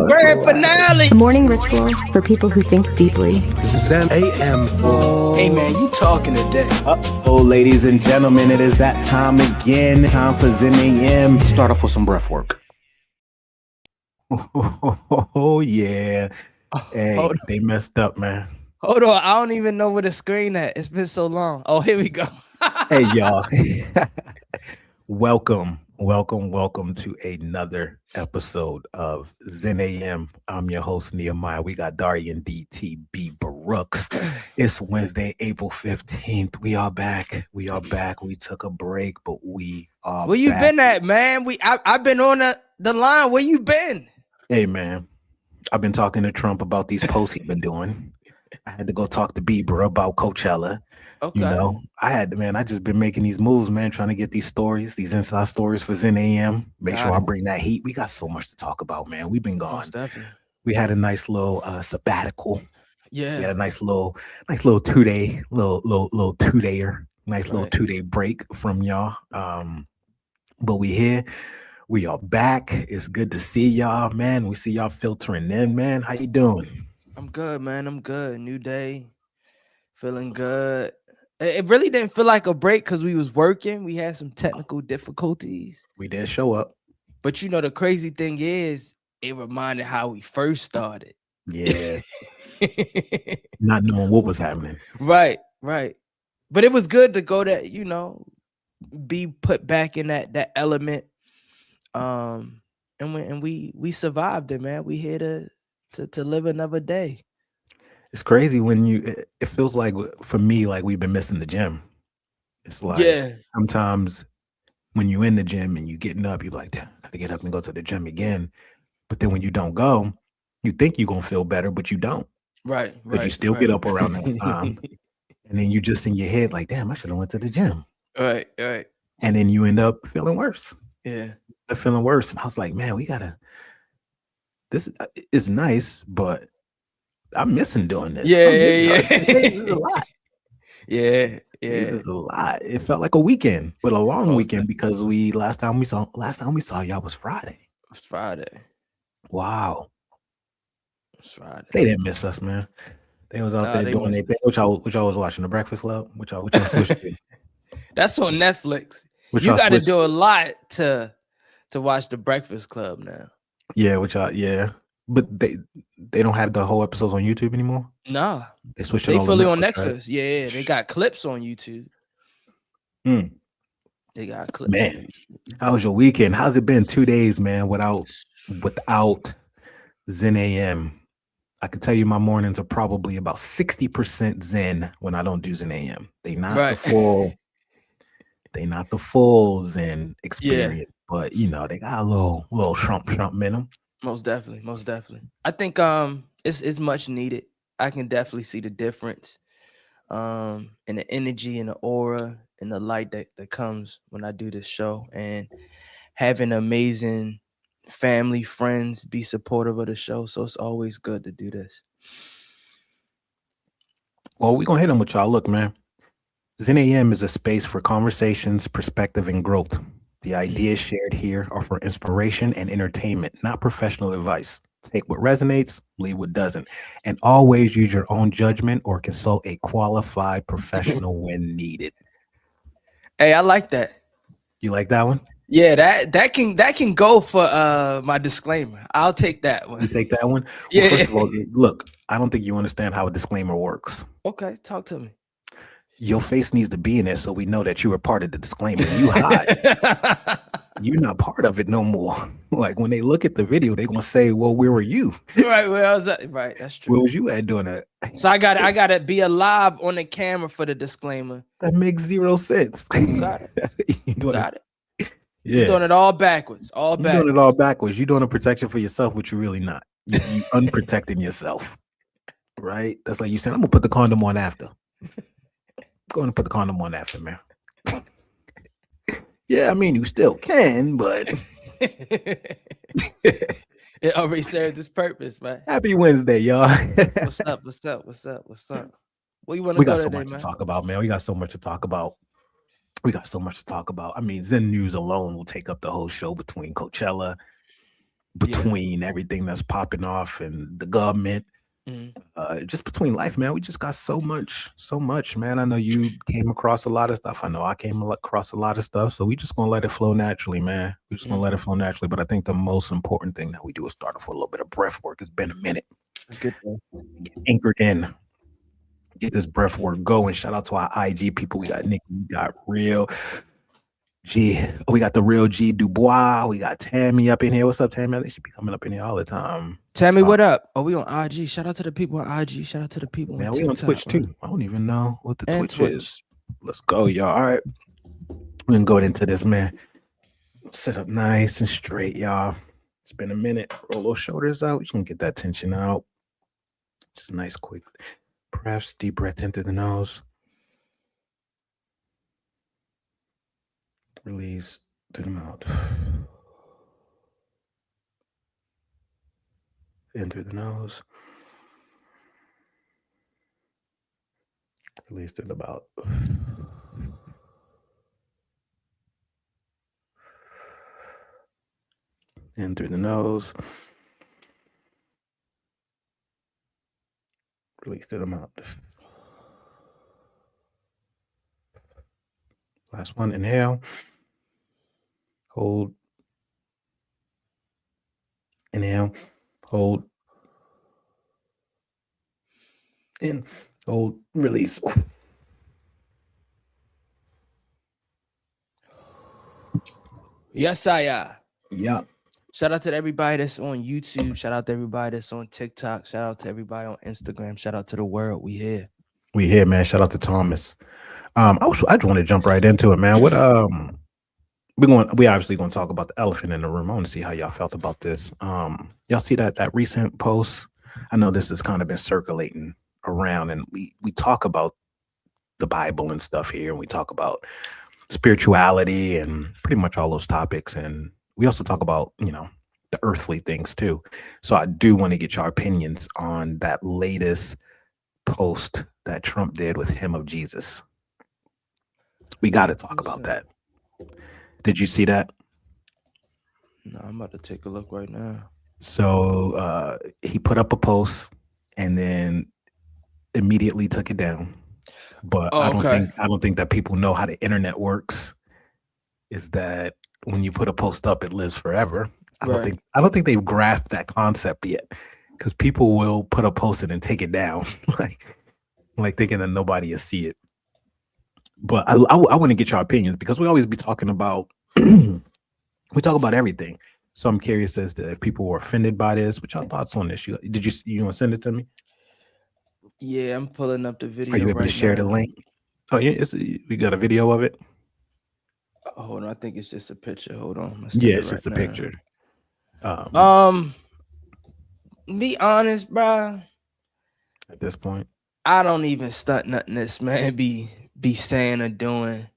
grand finale. The morning ritual for people who think deeply. Zen AM. Hey man, you talking today? Oh, ladies and gentlemen, it is that time again. Time for Zen AM. Start off with some breath work. Oh yeah. Hey, Hold they messed up, man. on, I don't even know where the screen at. It's been so long. Oh, here we go. Hey, y'all. Welcome to another episode of Zen AM. I'm your host, Nehemiah. We got Darian DTB Brooks. It's Wednesday, April 15th. We are back. We took a break, but we are Where you back. been at, man? I've been on the line. Where you been? Hey, man. I've been talking to Trump about these posts he's been doing. I had to go talk to Bieber about Coachella. Okay. You know, I just been making these moves, man, trying to get these stories, these inside stories for Zen AM. Make sure I bring that heat. We got so much to talk about, man. We've been gone. Definitely. We had a nice little sabbatical. Yeah. We had a nice little 2-day, little 2-dayer, nice little 2-day break from y'all. But we here. We are back. It's good to see y'all, man. We see y'all filtering in, man. How you doing? I'm good, man. I'm good. New day. Feeling good. It really didn't feel like a break because we was working. We had some technical difficulties. We did show up. But you know, the crazy thing is, it reminded how we first started. Yeah. Not knowing what was happening. Right. But it was good to go that, you know, be put back in that element. And we survived it, man. We here to live another day. It's crazy when it feels like, for me, like we've been missing the gym. It's like sometimes when you're in the gym and you getting up, you're like, damn, I gotta get up and go to the gym again. But then when you don't go, you think you're gonna feel better, but you don't. Right. But you still get up around that time. And then you just in your head like, damn, I should have went to the gym. Right. And then you end up feeling worse. Yeah. Feeling worse. And I was like, man, this is nice, but I'm missing doing this. Yeah. This is a lot. Yeah. This is a lot. It felt like a weekend, but a long weekend because last time we saw y'all was Friday. It was Friday. Wow. It was Friday. They didn't miss us, man. They was out there doing their thing. Which y'all was watching, The Breakfast Club? Which y'all switched to? That's on Netflix. You got to do a lot to watch The Breakfast Club now. Yeah, but they don't have the whole episodes on YouTube anymore. Nah, they switched. They it fully on Netflix, Netflix. Right? Yeah, they got clips on YouTube. They got clips. Man, how was your weekend? How's it been? 2 days, man, without Zen AM. I can tell you my mornings are probably about 60% Zen when I don't do Zen AM. They not the full Zen experience, but you know, they got a little Trump in them. Most definitely. I think it's much needed. I can definitely see the difference in the energy and the aura and the light that comes when I do this show, and having amazing family, friends be supportive of the show. So it's always good to do this. Well, we're gonna hit them with y'all. Look, man, Zen AM is a space for conversations, perspective, and growth. The ideas shared here are for inspiration and entertainment, not professional advice. Take what resonates, leave what doesn't, and always use your own judgment or consult a qualified professional when needed. Hey, I like that. You like that one? Yeah, that can go for my disclaimer. I'll take that one. You take that one? Yeah. Well, first of all, look, I don't think you understand how a disclaimer works. Okay, talk to me. Your face needs to be in there so we know that you were part of the disclaimer. You hide. You're not part of it no more. Like when they look at the video, they're gonna say, "Well, where were you?" Right, where I was at. Right, that's true. Where was you at doing that? So I gotta be alive on the camera for the disclaimer. That makes zero sense. Got it. Got it. Yeah, you're doing it all backwards. You're doing it all backwards. You're doing a protection for yourself, but you're really not. You unprotecting yourself. Right? That's like you said, I'm gonna put the condom on after. Go and put the condom on after, man. Yeah, I mean, you still can, but it already served its purpose, man. Happy Wednesday, y'all. What's up? What you want to We go got so today, much man? to talk about, man. We got so much to talk about. I mean, Zen News alone will take up the whole show between Coachella between everything that's popping off and the government. Just between life, man, we just got so much, man. I know you came across a lot of stuff. I know I came across a lot of stuff. So we just gonna let it flow naturally, man. We just gonna let it flow naturally. But I think the most important thing that we do is start off with a little bit of breath work. It's been a minute. That's good. Get anchored in. Get this breath work going. Shout out to our IG people. We got Nick, we got Real G. We got the Real G Dubois. We got Tammy up in here. What's up, Tammy? They should be coming up in here all the time. Tammy, what up? Oh, we on IG. Shout out to the people on IG. Shout out to the people man, on we TikTok, on Twitch bro. too. I don't even know what the And Twitch is. Let's go, y'all. All right. We're gonna go into this, man. Sit up nice and straight, y'all. It's been a minute. Roll those shoulders out. You can get that tension out. Just nice, quick breaths. Deep breath in through the nose. Release through the mouth. In through the nose. Release through the mouth. In through the nose. Release through the mouth. Last one. Inhale. Hold. Inhale. Hold. In. Hold. Release. Yes, I. Yeah. Shout out to everybody that's on YouTube. Shout out to everybody that's on TikTok. Shout out to everybody on Instagram. Shout out to the world. We here. We here, man. Shout out to Thomas. I just want to jump right into it, man. What we obviously gonna talk about the elephant in the room. I want to see how y'all felt about this. Y'all see that recent post? I know this has kind of been circulating around, and we talk about the Bible and stuff here, and we talk about spirituality and pretty much all those topics, and we also talk about, you know, the earthly things too. So I do want to get your opinions on that latest post that Trump did with Hymn of Jesus. We got to talk about that. Did you see that? No, I'm about to take a look right now. So he put up a post and then immediately took it down. But I don't think that people know how the internet works. Is that when you put a post up, it lives forever. I don't think they've grasped that concept yet, because people will put a post and take it down, like thinking that nobody will see it. But I want to get your opinions, because we always be talking about we talk about everything. So I'm curious as to if people were offended by this. What y'all thoughts on this? You want to send it to me? Yeah, I'm pulling up the video. Are you able to share the link? Oh yeah, we got a video of it. Hold on, I think it's just a picture. Hold on. Yeah, it's just a picture. Be honest, bro. At this point, I don't even stunt nothing this man be saying or doing.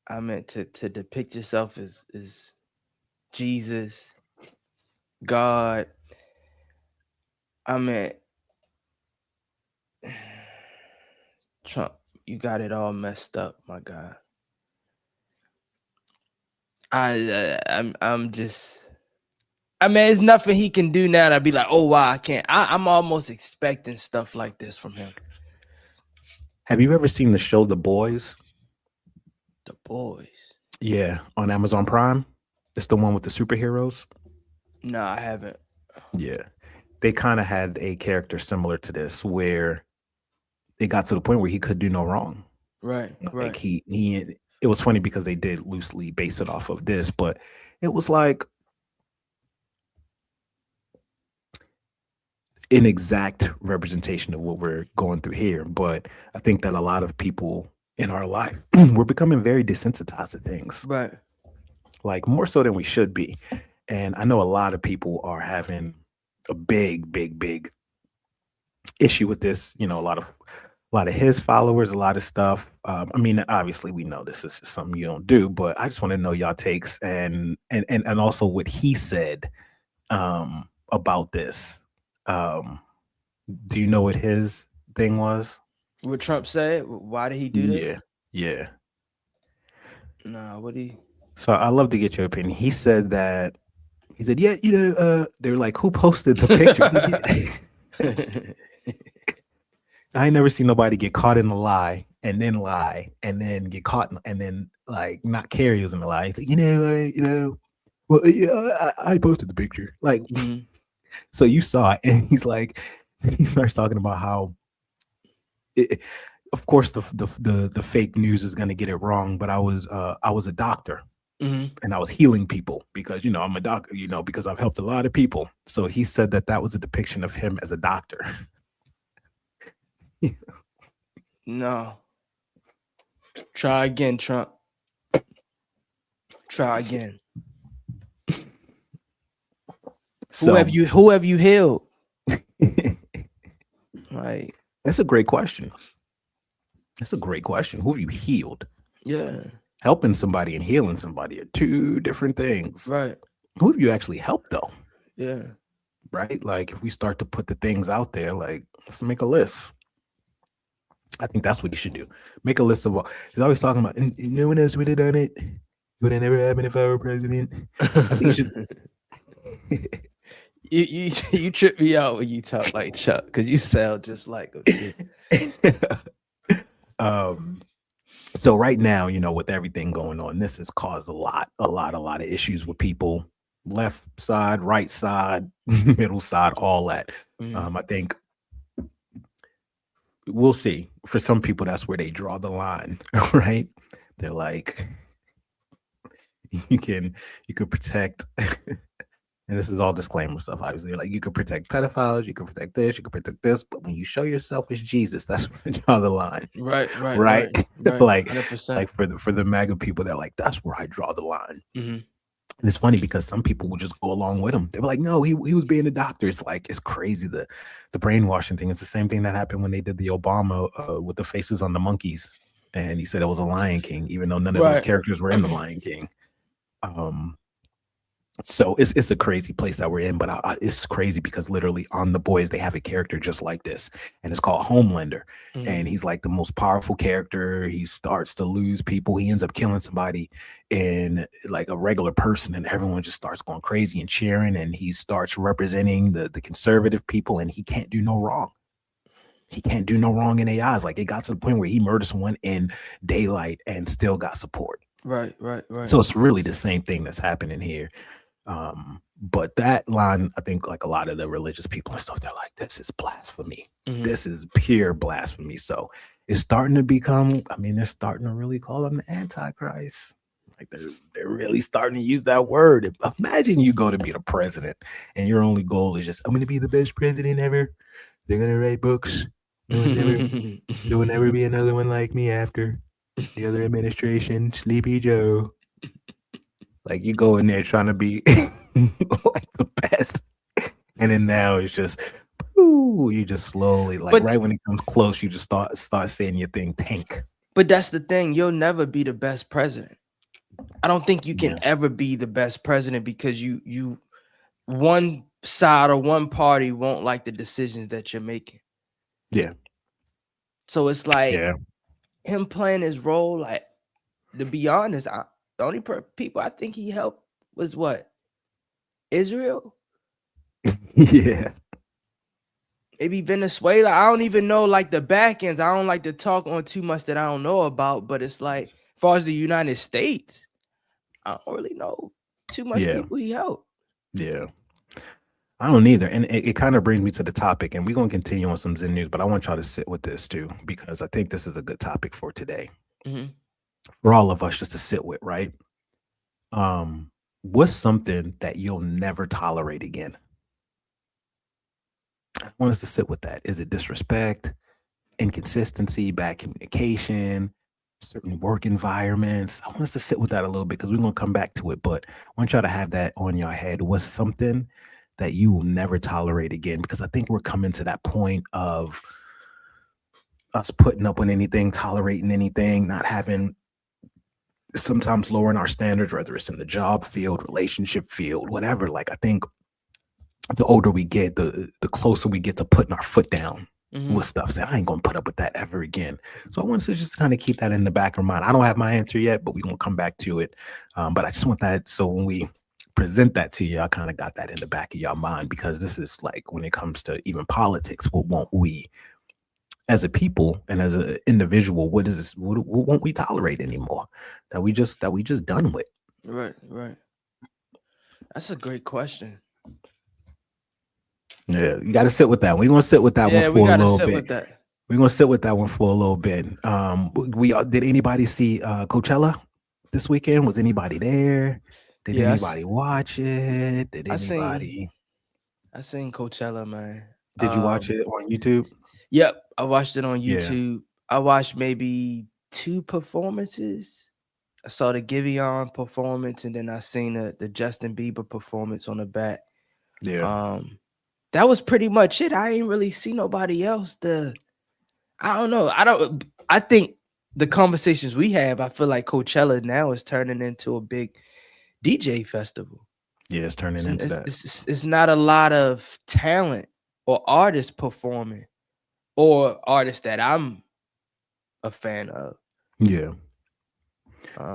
I meant to depict yourself as Jesus, God. I meant Trump, you got it all messed up, my guy. I'm just, I mean, there's nothing he can do now to be like, oh wow, I can't. I'm almost expecting stuff like this from him. Have you ever seen the show The Boys? The Boys. Yeah, on Amazon Prime. It's the one with the superheroes. No, I haven't. Yeah, they kind of had a character similar to this, where it got to the point where he could do no wrong. Right. Like he. It was funny because they did loosely base it off of this, but it was like an exact representation of what we're going through here. But I think that a lot of people in our life, we're becoming very desensitized to things. Right. Like more so than we should be. And I know a lot of people are having a big issue with this. You know, a lot of his followers, a lot of stuff. I mean, obviously we know this is something you don't do, but I just want to know y'all takes and also what he said about this. Do you know what his thing was? What Trump said? Why did he do this? Yeah. Nah, what he? So I'd love to get your opinion. He said that He said, yeah, they're like, who posted the picture? I ain't never seen nobody get caught in the lie and then get caught and then like not care he was in the lie. He's like, well, yeah, I posted the picture. Like, Mhm. so you saw it, and he's like, he starts talking about how, of course, the fake news is gonna get it wrong, but I was a doctor. Mhm. And I was healing people because I'm a doctor, because I've helped a lot of people. So he said that was a depiction of him as a doctor. No. Try again, Trump. Try again. So Who have you healed? Like, that's a great question. That's a great question. Who have you healed? yeah, Helping somebody and healing somebody are two different things. right. Who have you actually helped though? Yeah. Right? Like if we start to put the things out there, like let's make a list. I think that's what you should do. Make a list of all. He's always talking about, and no one else would have done it. It would have never happened if I were president. I think you should. You trip me out when you talk like Chuck because you sound just like him too. So right now, with everything going on, this has caused a lot of issues with people, left side, right side, middle side, all that. I think we'll see. For some people, that's where they draw the line, right? They're like, you could protect. And this is all disclaimer stuff, obviously. Like you could protect pedophiles, you could protect this, you could protect this, but when you show yourself as Jesus, that's where you draw the line. Right. Like 100%. like for the MAGA people, they're like, that's where I draw the line. Mm-hmm. And it's funny because some people will just go along with him. They were like, no, he was being a doctor. It's like, it's crazy. The brainwashing thing. It's the same thing that happened when they did the Obama with the faces on the monkeys. And he said it was a Lion King, even though none of those characters were in the Lion King. So it's a crazy place that we're in, but it's crazy because literally on The Boys, they have a character just like this, and it's called Homelander. And he's like the most powerful character. He starts to lose people. He ends up killing somebody in like a regular person, and everyone just starts going crazy and cheering, and he starts representing the conservative people, and he can't do no wrong. He can't do no wrong in their eyes. Like it got to the point where he murdered someone in daylight and still got support. Right. So it's really the same thing that's happening here. But that line, I think like a lot of the religious people and stuff, they're like, this is blasphemy. This is pure blasphemy. So it's starting to become, they're starting to really call him the Antichrist. Like they're really starting to use that word. Imagine you go to be the president and your only goal is just, I'm going to be the best president ever. They're going to write books. There will never be another one like me after the other administration, Sleepy Joe. Like you go in there trying to be like the best, and then now it's just, you just slowly, like right when it comes close, you just start saying your thing tank. But that's the thing, you'll never be the best president. I don't think you can ever be the best president because you one side or one party won't like the decisions that you're making. Yeah. So it's like him playing his role. Like to be honest, the only people I think he helped was what? Israel? Yeah. Maybe Venezuela. I don't even know like the back ends. I don't like to talk on too much that I don't know about, but it's like as far as the United States, I don't really know too much people he helped. Yeah. I don't either. And it kind of brings me to the topic, and we're going to continue on some Zen news, but I want y'all to sit with this too, because I think this is a good topic for today. For all of us just to sit with, right? What's something that you'll never tolerate again? I want us to sit with that. Is it disrespect, inconsistency, bad communication, certain work environments? I want us to sit with that a little bit because we're going to come back to it, but I want y'all to have that on your head. What's something that you will never tolerate again? Because I think we're coming to that point of us putting up with anything, tolerating anything, not having, sometimes lowering our standards, whether it's in the job field, relationship field, whatever. Like I think the older we get, the closer we get to putting our foot down with stuff. Say, I ain't gonna put up with that ever again. So I want to just kind of keep that in the back of our mind. I don't have my answer yet, but we're gonna come back to it. But I just want that so when we present that to you, I kind of got that in the back of your mind, because this is like when it comes to even politics, what won't we as a people and as an individual, what is this? What won't we tolerate anymore? That we just done with. Right. That's a great question. Yeah, you got to sit with that. We're gonna sit with that Yeah, one we for a gotta little sit bit. with that. We're gonna sit with that one for a little bit. Did anybody see Coachella this weekend? Was anybody there? Did Yeah, anybody watch it? Did I seen anybody? I seen Coachella, man. Did you watch it on YouTube? Yep, I watched it on Yeah. YouTube. I watched maybe 2 performances. I saw the Giveon performance, and then I seen the Justin Bieber performance on the back. Yeah. That was pretty much it. I ain't really see nobody else. I don't know. I think the conversations we have, I feel like Coachella now is turning into a big DJ festival. Yeah, it's turning into that. It's not a lot of talent or artists performing, or artists that I'm a fan of. Yeah.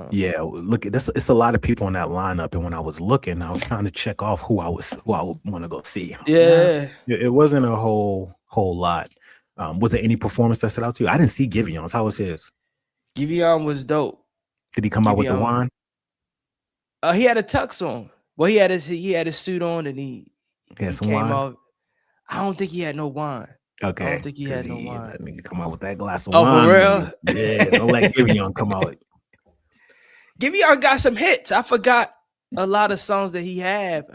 Yeah, look, it's a lot of people in that lineup, and when I was looking, I was trying to check off who I would want to go see. Yeah. It wasn't a whole lot. Was there any performance that stood out to you? I didn't see Giveon's. How was his? Giveon was dope. Did he come out with the Giveon. wine? He had a tux on. Well, he had his suit on, and he Had some came wine? out. I don't think he had no wine. Okay. I don't think he had 'cause no wine. Let me come out with that glass of Oh, wine. for real? Yeah, don't let Giveon come out. Giveon got some hits. I forgot a lot of songs that he had.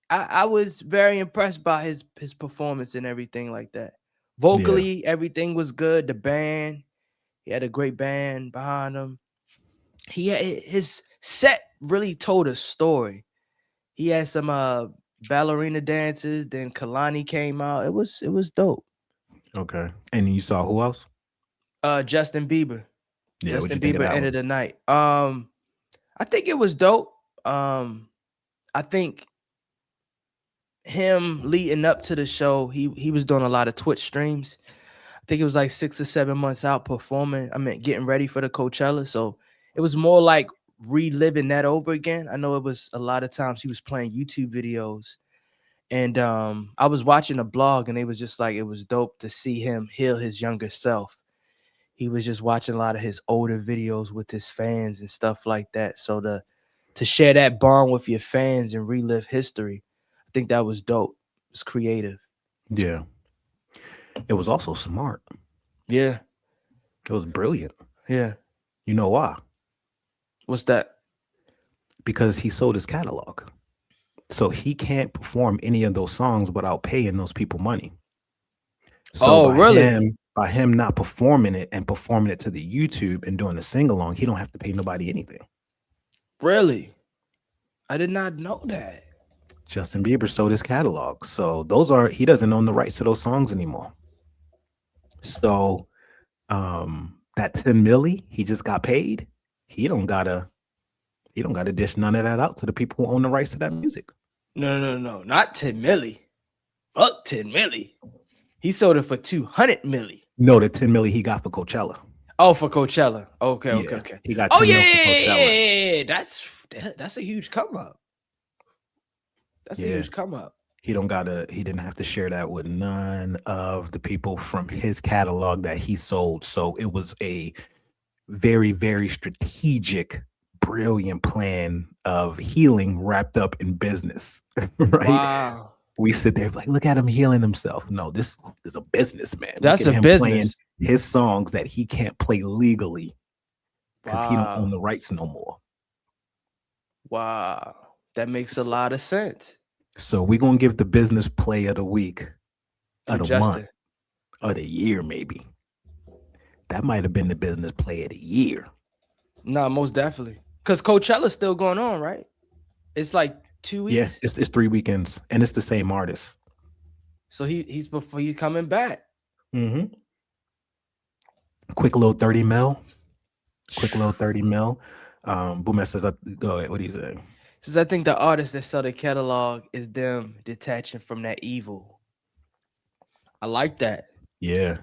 I was very impressed by his performance and everything like that. Vocally, everything was good. The band, he had a great band behind him. His set really told a story. He had some ballerina dances. Then Kalani came out. It was dope. Okay. And you saw who else? Justin Bieber. Yeah, what'd Justin you think of Bieber that ended one? the night. I think it was dope. I think him leading up to the show, he was doing a lot of Twitch streams. I think it was like 6 or 7 months out performing. I mean, getting ready for the Coachella. So it was more like reliving that over again. I know it was a lot of times he was playing YouTube videos, and I was watching a blog, and they was just like, it was dope to see him heal his younger self. He was just watching a lot of his older videos with his fans and stuff like that. So to share that bond with your fans and relive history, I think that was dope. It's creative. Yeah. It was also smart. Yeah. It was brilliant. Yeah. You know why? What's that? Because he sold his catalog. So he can't perform any of those songs without paying those people money. So by him not performing it and performing it to the YouTube and doing a sing-along, he don't have to pay nobody anything. Really? I did not know that. Justin Bieber sold his catalog. So he doesn't own the rights to those songs anymore. So that 10 milli he just got paid, he don't gotta dish none of that out to the people who own the rights to that music. No, not 10 milli. Fuck 10 milli. He sold it for 200 milli. No, the 10 milli he got for Coachella. Oh, for Coachella. Okay. He got 10 mil for Coachella. Yeah. That's a huge come up. That's a huge come up. He didn't have to share that with none of the people from his catalog that he sold. So it was a very, very strategic, brilliant plan of healing wrapped up in business. Right? Wow. We sit there like, look at him healing himself. No, this is a businessman. That's look at a him business. playing his songs that he can't play legally because he don't own the rights no more. Wow. That makes a lot of sense. So we're gonna give the business play of the week, of the month, Justin. of the year, maybe. That might have been the business play of the year. Nah, most definitely. Because Coachella's still going on, right? It's like 2 weeks. Yeah, it's 3 weekends, and it's the same artist. So he's coming back. Mm-hmm. Quick little 30 mil. Boom says, go ahead. What do you say? Since I think the artists that sell the catalog is them detaching from that evil. I like that. Yeah.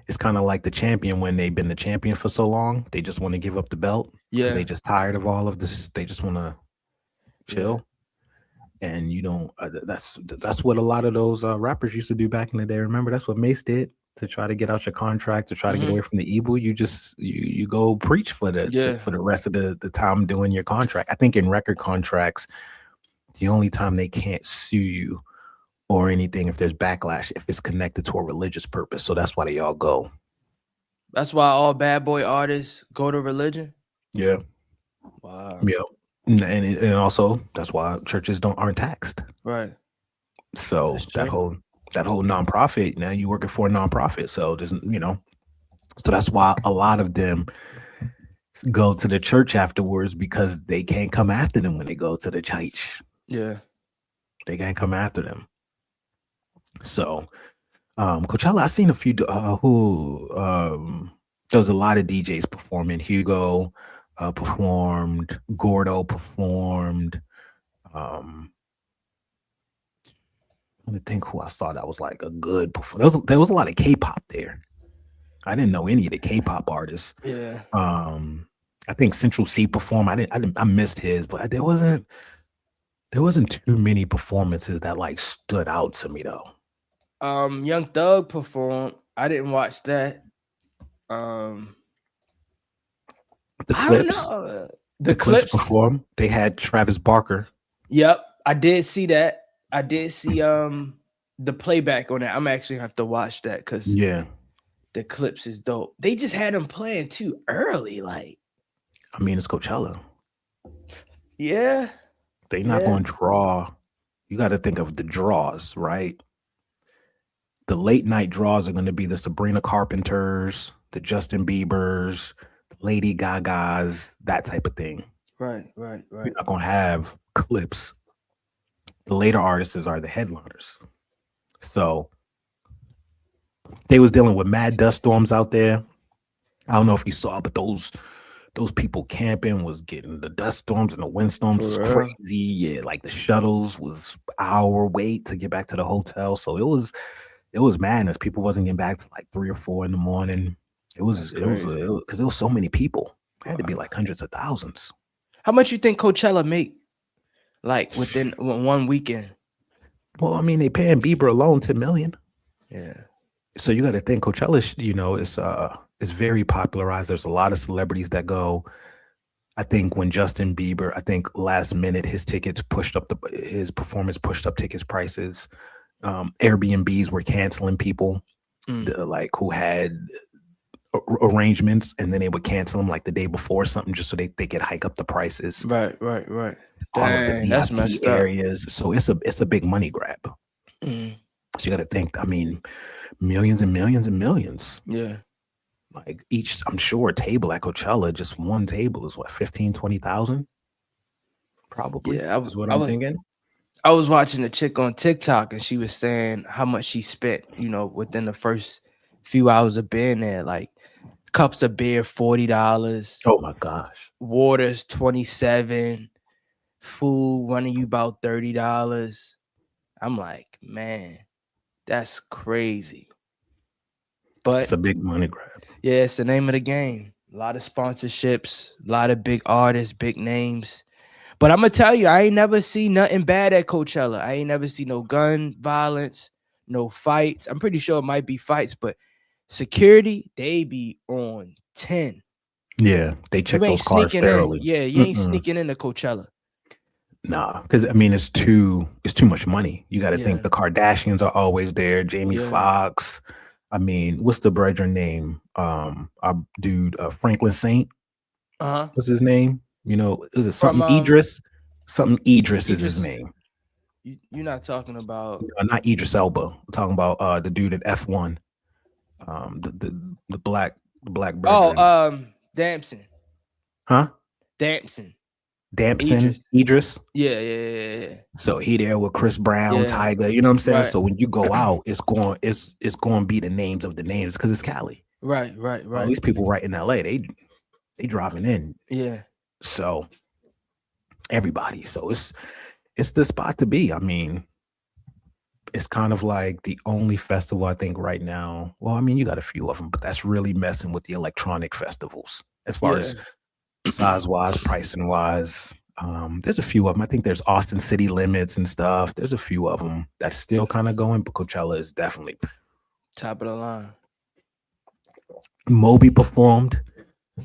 It's kind of like the champion when they've been the champion for so long. They just want to give up the belt. Yeah. They just tired of all of this. They just want to chill. And you don't. That's what a lot of those rappers used to do back in the day. Remember, that's what Mace did to try to get out your contract, to try to get away from the evil. You just you go preach for the rest of the time doing your contract. I think in record contracts, the only time they can't sue you or anything if there's backlash, if it's connected to a religious purpose. So that's why they all go. That's why all bad boy artists go to religion. Yeah. Wow. Yeah. And also that's why churches aren't taxed. Right. So that whole nonprofit, now you working for a nonprofit. So there's, so that's why a lot of them go to the church afterwards, because they can't come after them when they go to the church. Yeah. They can't come after them. So Coachella, I seen a few there was a lot of DJs performing. Hugo performed, Gordo performed. Let me think who I saw that was like a good performance. There was a lot of K-pop there. I didn't know any of the K-pop artists. Yeah. I think Central C performed. I missed his, but there wasn't too many performances that like stood out to me though. Young Thug performed. I didn't watch that. The Clips. The Clips performed. They had Travis Barker. Yep, I did see that. I did see the playback on that. I'm actually gonna have to watch that because the Clips is dope. They just had him playing too early. Like, I mean, it's Coachella. Yeah. They're not going to draw. You got to think of the draws, right? The late night draws are going to be the Sabrina Carpenters, the Justin Biebers, the Lady Gagas, that type of thing. Right. You're not going to have Clips. The later artists are the headliners. So they was dealing with mad dust storms out there. I don't know if you saw, but those people camping was getting the dust storms and the windstorms was crazy. Yeah, like the shuttles was hour wait to get back to the hotel. So it was madness. People wasn't getting back to like 3 or 4 in the morning. It was because there was so many people. It had to be like hundreds of thousands. How much you think Coachella make? Like within one weekend? Well, I mean, they paying Bieber alone $10 million. Yeah. So you got to think Coachella, it's very popularized. There's a lot of celebrities that go. I think when Justin Bieber, last minute his tickets pushed up his performance pushed up tickets prices. Airbnbs were canceling people who had arrangements, and then they would cancel them like the day before something just so they could hike up the prices. Right. All of the VIP that's messed areas. So it's a big money grab. So you got to think. I mean, millions and millions and millions. Yeah. Like each, I'm sure, table at Coachella, just one table is what, 15, 20,000? Probably. Yeah, I'm thinking. I was watching a chick on TikTok and she was saying how much she spent, within the first few hours of being there. Like cups of beer, $40. Oh my gosh. Waters, $27. Food running you about $30. I'm like, man, that's crazy. But it's a big money grab. Yeah, it's the name of the game. A lot of sponsorships, a lot of big artists, big names. But I'm going to tell you, I ain't never seen nothing bad at Coachella. I ain't never seen no gun violence, no fights. I'm pretty sure it might be fights, but security, they be on 10. Yeah, they check those cars thoroughly. Yeah, you ain't sneaking into Coachella. Nah, because I mean it's too much money. You got to think the Kardashians are always there. Jamie Foxx. I mean, what's the brethren name? Our dude, Franklin Saint. What's his name? Is it something Idris? Something Idris is his name. You're not talking about not Idris Elba. I'm talking about the dude at F1. The black brethren. Oh, Damson. Huh? Damson. Idris. Yeah. So he there with Chris Brown, Tyga. You know what I'm saying? Right. So when you go out, it's going to be the names of the names because it's Cali. Right. These people right in LA, they driving in. Yeah. So everybody. So it's the spot to be. I mean, it's kind of like the only festival I think right now. Well, I mean, you got a few of them, but that's really messing with the electronic festivals as far as size wise, pricing wise. There's a few of them. I think there's Austin City Limits and stuff. There's a few of them that's still kind of going, but Coachella is definitely Top of the line. Moby performed.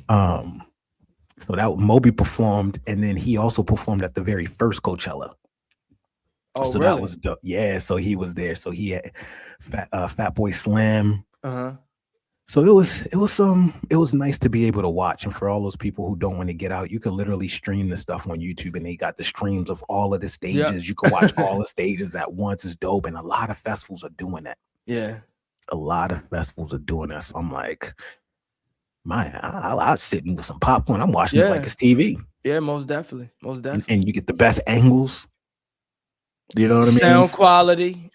So that Moby performed, and then he also performed at the very first Coachella. Oh, So really? that was dope. Yeah, so he was there. So he had Fat Boy Slim. Uh-huh. So it was nice to be able to watch. And for all those people who don't want to get out, you can literally stream the stuff on YouTube, and they got the streams of all of the stages. You can watch all the stages at once. It's dope, and a lot of festivals are doing that. Yeah. A lot of festivals are doing that. So I'm like, I sitting with some popcorn. I'm watching it like it's TV. Yeah, most definitely. Most definitely. And you get the best angles. You know what I mean? Sound quality.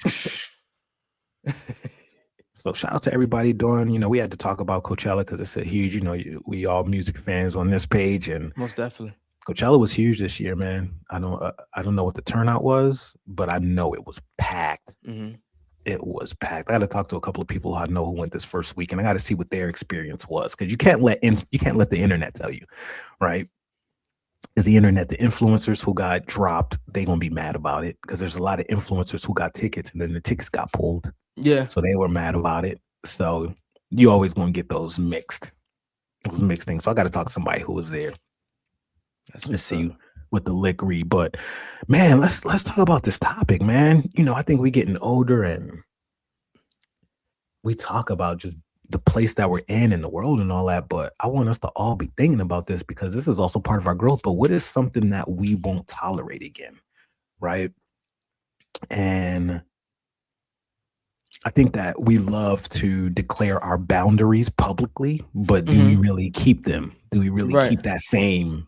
So shout out to everybody doing, we had to talk about Coachella because it's a huge, we all music fans on this page, and Most definitely. Coachella was huge this year, man. I don't know what the turnout was, but I know it was packed. Mm-hmm. It was packed. I got to talk to a couple of people who I know who went this first week, and I got to see what their experience was, because you can't let the internet tell you, right? Because the internet, the influencers who got dropped, they gonna be mad about it, because there's a lot of influencers who got tickets and then the tickets got pulled. Yeah. So they were mad about it. So you always gonna get those mixed things. So I got to talk to somebody who was there. Let's see what the lick read. But man, let's talk about this topic, man. I think we're getting older, and we talk about just the place that we're in the world and all that. But I want us to all be thinking about this, because this is also part of our growth. But what is something that we won't tolerate again, right? And I think that we love to declare our boundaries publicly, but do we really keep them? Do we really keep that same,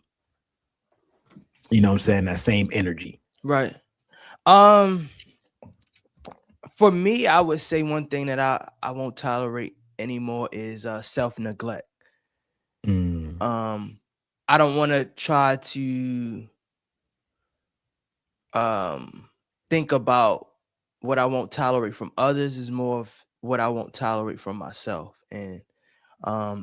that same energy? Right. For me, I would say one thing that I won't tolerate anymore is self-neglect. I don't want to try to think about what I won't tolerate from others. Is more of what I won't tolerate from myself. And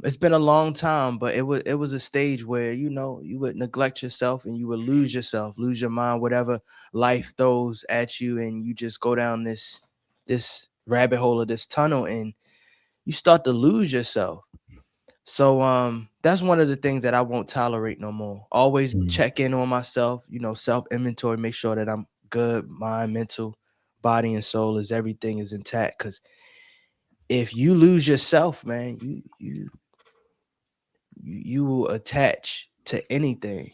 it's been a long time, but it was a stage where you would neglect yourself, and you would lose yourself, lose your mind, whatever life throws at you, and you just go down this rabbit hole of this tunnel, and you start to lose yourself. So that's one of the things that I won't tolerate no more. Always check in on myself, self inventory, make sure that I'm good, mind, mental, body, and soul, everything is intact. Because if you lose yourself, man, you will attach to anything,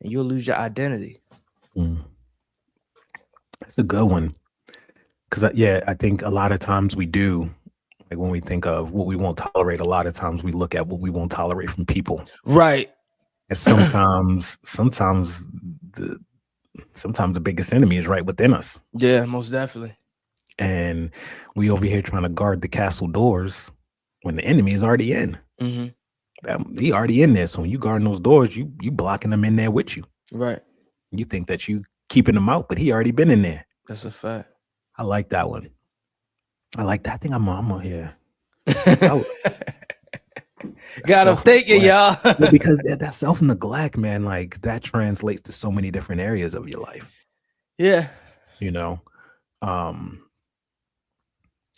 and you'll lose your identity. That's a good one. Because I think a lot of times we do, like when we think of what we won't tolerate, a lot of times we look at what we won't tolerate from people. Right. And sometimes the biggest enemy is right within us. Yeah, most definitely. And we over here trying to guard the castle doors when the enemy is already in. He already in there. So when you guarding those doors, you blocking them in there with you. Right. You think that you keeping him out, but he already been in there. That's a fact. I like that one. I like that. I think I'm on here. Got him thinking, y'all. Because that self-neglect, man, like that translates to so many different areas of your life. Yeah.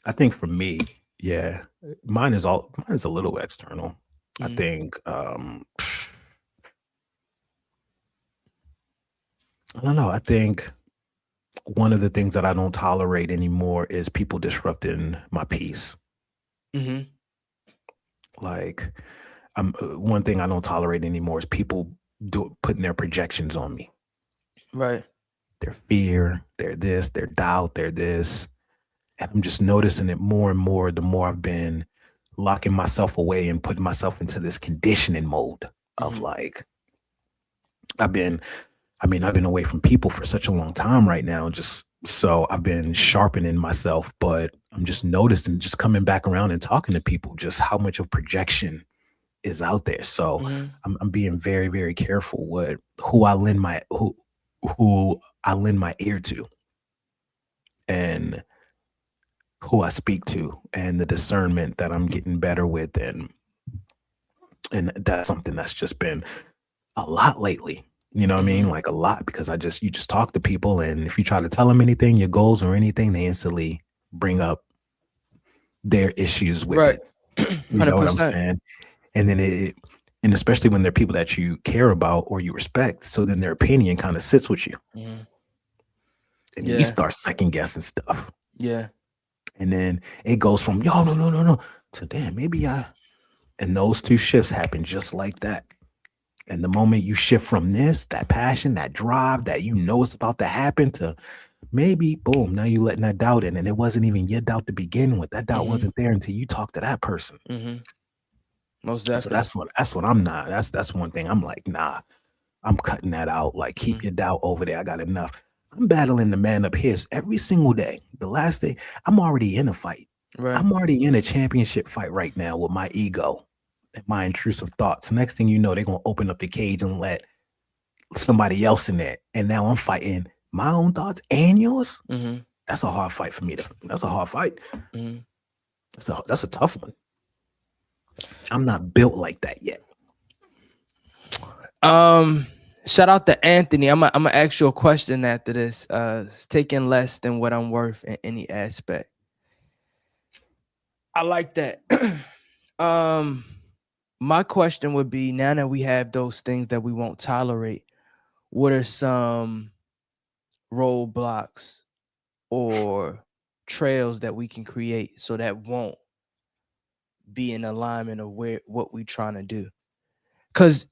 I think for me, mine is a little external. I think I don't know. I think one of the things that I don't tolerate anymore is people disrupting my peace. Like, one thing I don't tolerate anymore is people putting their projections on me. Right. Their fear, their this, their doubt, their this. And I'm just noticing it more and more the more I've been locking myself away and putting myself into this conditioning mode of like, I've been away from people for such a long time right now. Just so I've been sharpening myself, but I'm just noticing, just coming back around and talking to people, just how much of projection is out there. So I'm being very, very careful with who I lend my ear to, and who I speak to, and the discernment that I'm getting better with, and that's something that's just been a lot lately. You know what I mean? Mhm. Like a lot, because you just talk to people, and if you try to tell them anything, your goals or anything, they instantly bring up their issues with Right. it. You know what I'm 100%. saying? And then and especially when they're people that you care about or you respect, so then their opinion kind of sits with you, Mhm. and then you Yeah. start second guessing stuff, Yeah. and then it goes from yo no no no no to damn maybe and those two shifts happen just like that. And the moment you shift from that passion, that drive, that you know it's about to happen, to maybe boom, now you letting that doubt in, and it wasn't even your doubt to begin with. That doubt Mhm. wasn't there until you talk to that person. Mhm. Most So definitely. that's what I'm not. That's one thing I'm like, nah, I'm cutting that out. Like, keep Mhm. your doubt over there. I got enough. I'm battling the man up here every single day. The last day, I'm already in a fight. Right. I'm already in a championship fight right now with my ego and my intrusive thoughts. Next thing you know, they're gonna open up the cage and let somebody else in there. And now I'm fighting my own thoughts and yours. Mhm. That's a hard fight for me. That's a hard fight. Mhm. That's a tough one. I'm not built like that yet. Shout out to Anthony. I'm gonna ask you a question after this. It's taking less than what I'm worth in any aspect. I like that. um, my question would be, now that we have those things that we won't tolerate, what are some roadblocks or trails that we can create so that won't be in alignment of what we trying to do? Because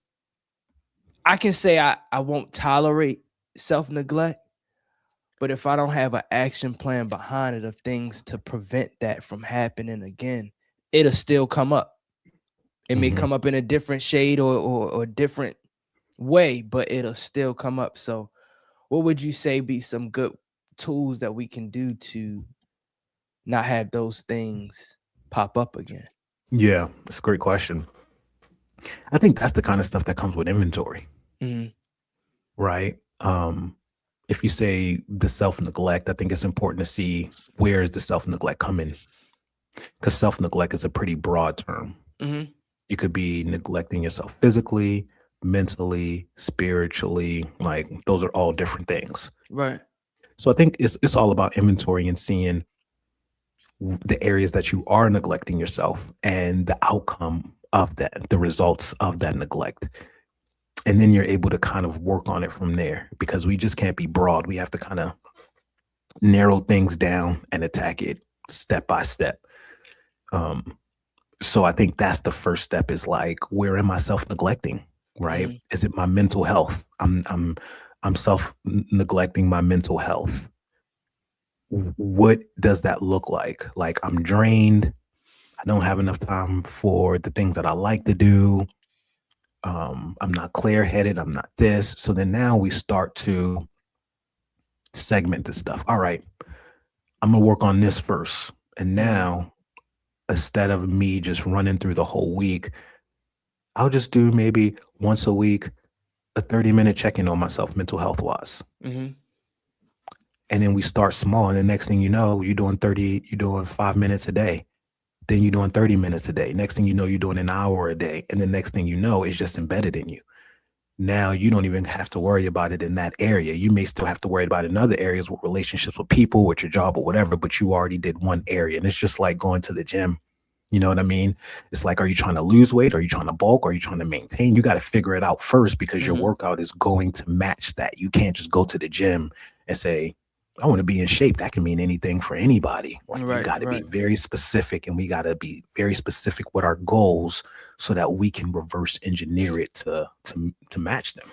I can say I won't tolerate self-neglect, but if I don't have an action plan behind it of things to prevent that from happening again, it'll still come up. It may Mhm. come up in a different shade or different way, but it'll still come up. So what would you say be some good tools that we can do to not have those things pop up again? Yeah, that's a great question. I think that's the kind of stuff that comes with inventory, Mhm. right? If you say the self-neglect, I think it's important to see where is the self-neglect coming, because self-neglect is a pretty broad term. Mhm. You could be neglecting yourself physically, mentally, spiritually, like those are all different things. Right. So I think it's all about inventory and seeing the areas that you are neglecting yourself and the outcome of that, the results of that neglect. And then you're able to kind of work on it from there, because we just can't be broad. We have to kind of narrow things down and attack it step by step. Um, so I think that's the first step, is like, where am I self-neglecting? Right? Mhm. Is it my mental health? I'm self-neglecting my mental health. What does that look like? Like, I'm drained. I don't have enough time for the things that I like to do. I'm not clear headed. I'm not this. So then now we start to segment the stuff. All right, I'm gonna work on this first. And Mhm. now, instead of me just running through the whole week, I'll just do maybe once a week a 30-minute check-in on myself, mental health wise. Mhm. And then we start small. And the next thing you know, you're doing 5 minutes a day. Then you're doing 30 minutes a day. Next thing you know, you're doing an hour a day. And the next thing you know, it's just embedded in you. Now you don't even have to worry about it in that area. You may still have to worry about it in other areas, with relationships with people, with your job or whatever, but you already did one area. And it's just like going to the gym. You know what I mean? It's like, are you trying to lose weight? Are you trying to bulk? Are you trying to maintain? You got to figure it out first, because your Mhm. workout is going to match that. You can't just go to the gym and say, I want to be in shape. That can mean anything for anybody. Like, you Right. got to be Right. very specific, and we got to be very specific with our goals so that we can reverse engineer it to match them.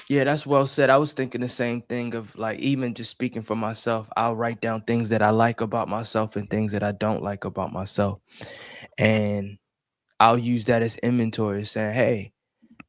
Yeah, that's well said. I was thinking the same thing of, like, even just speaking for myself, I'll write down things that I like about myself and things that I don't like about myself. And I'll use that as inventory, saying, hey,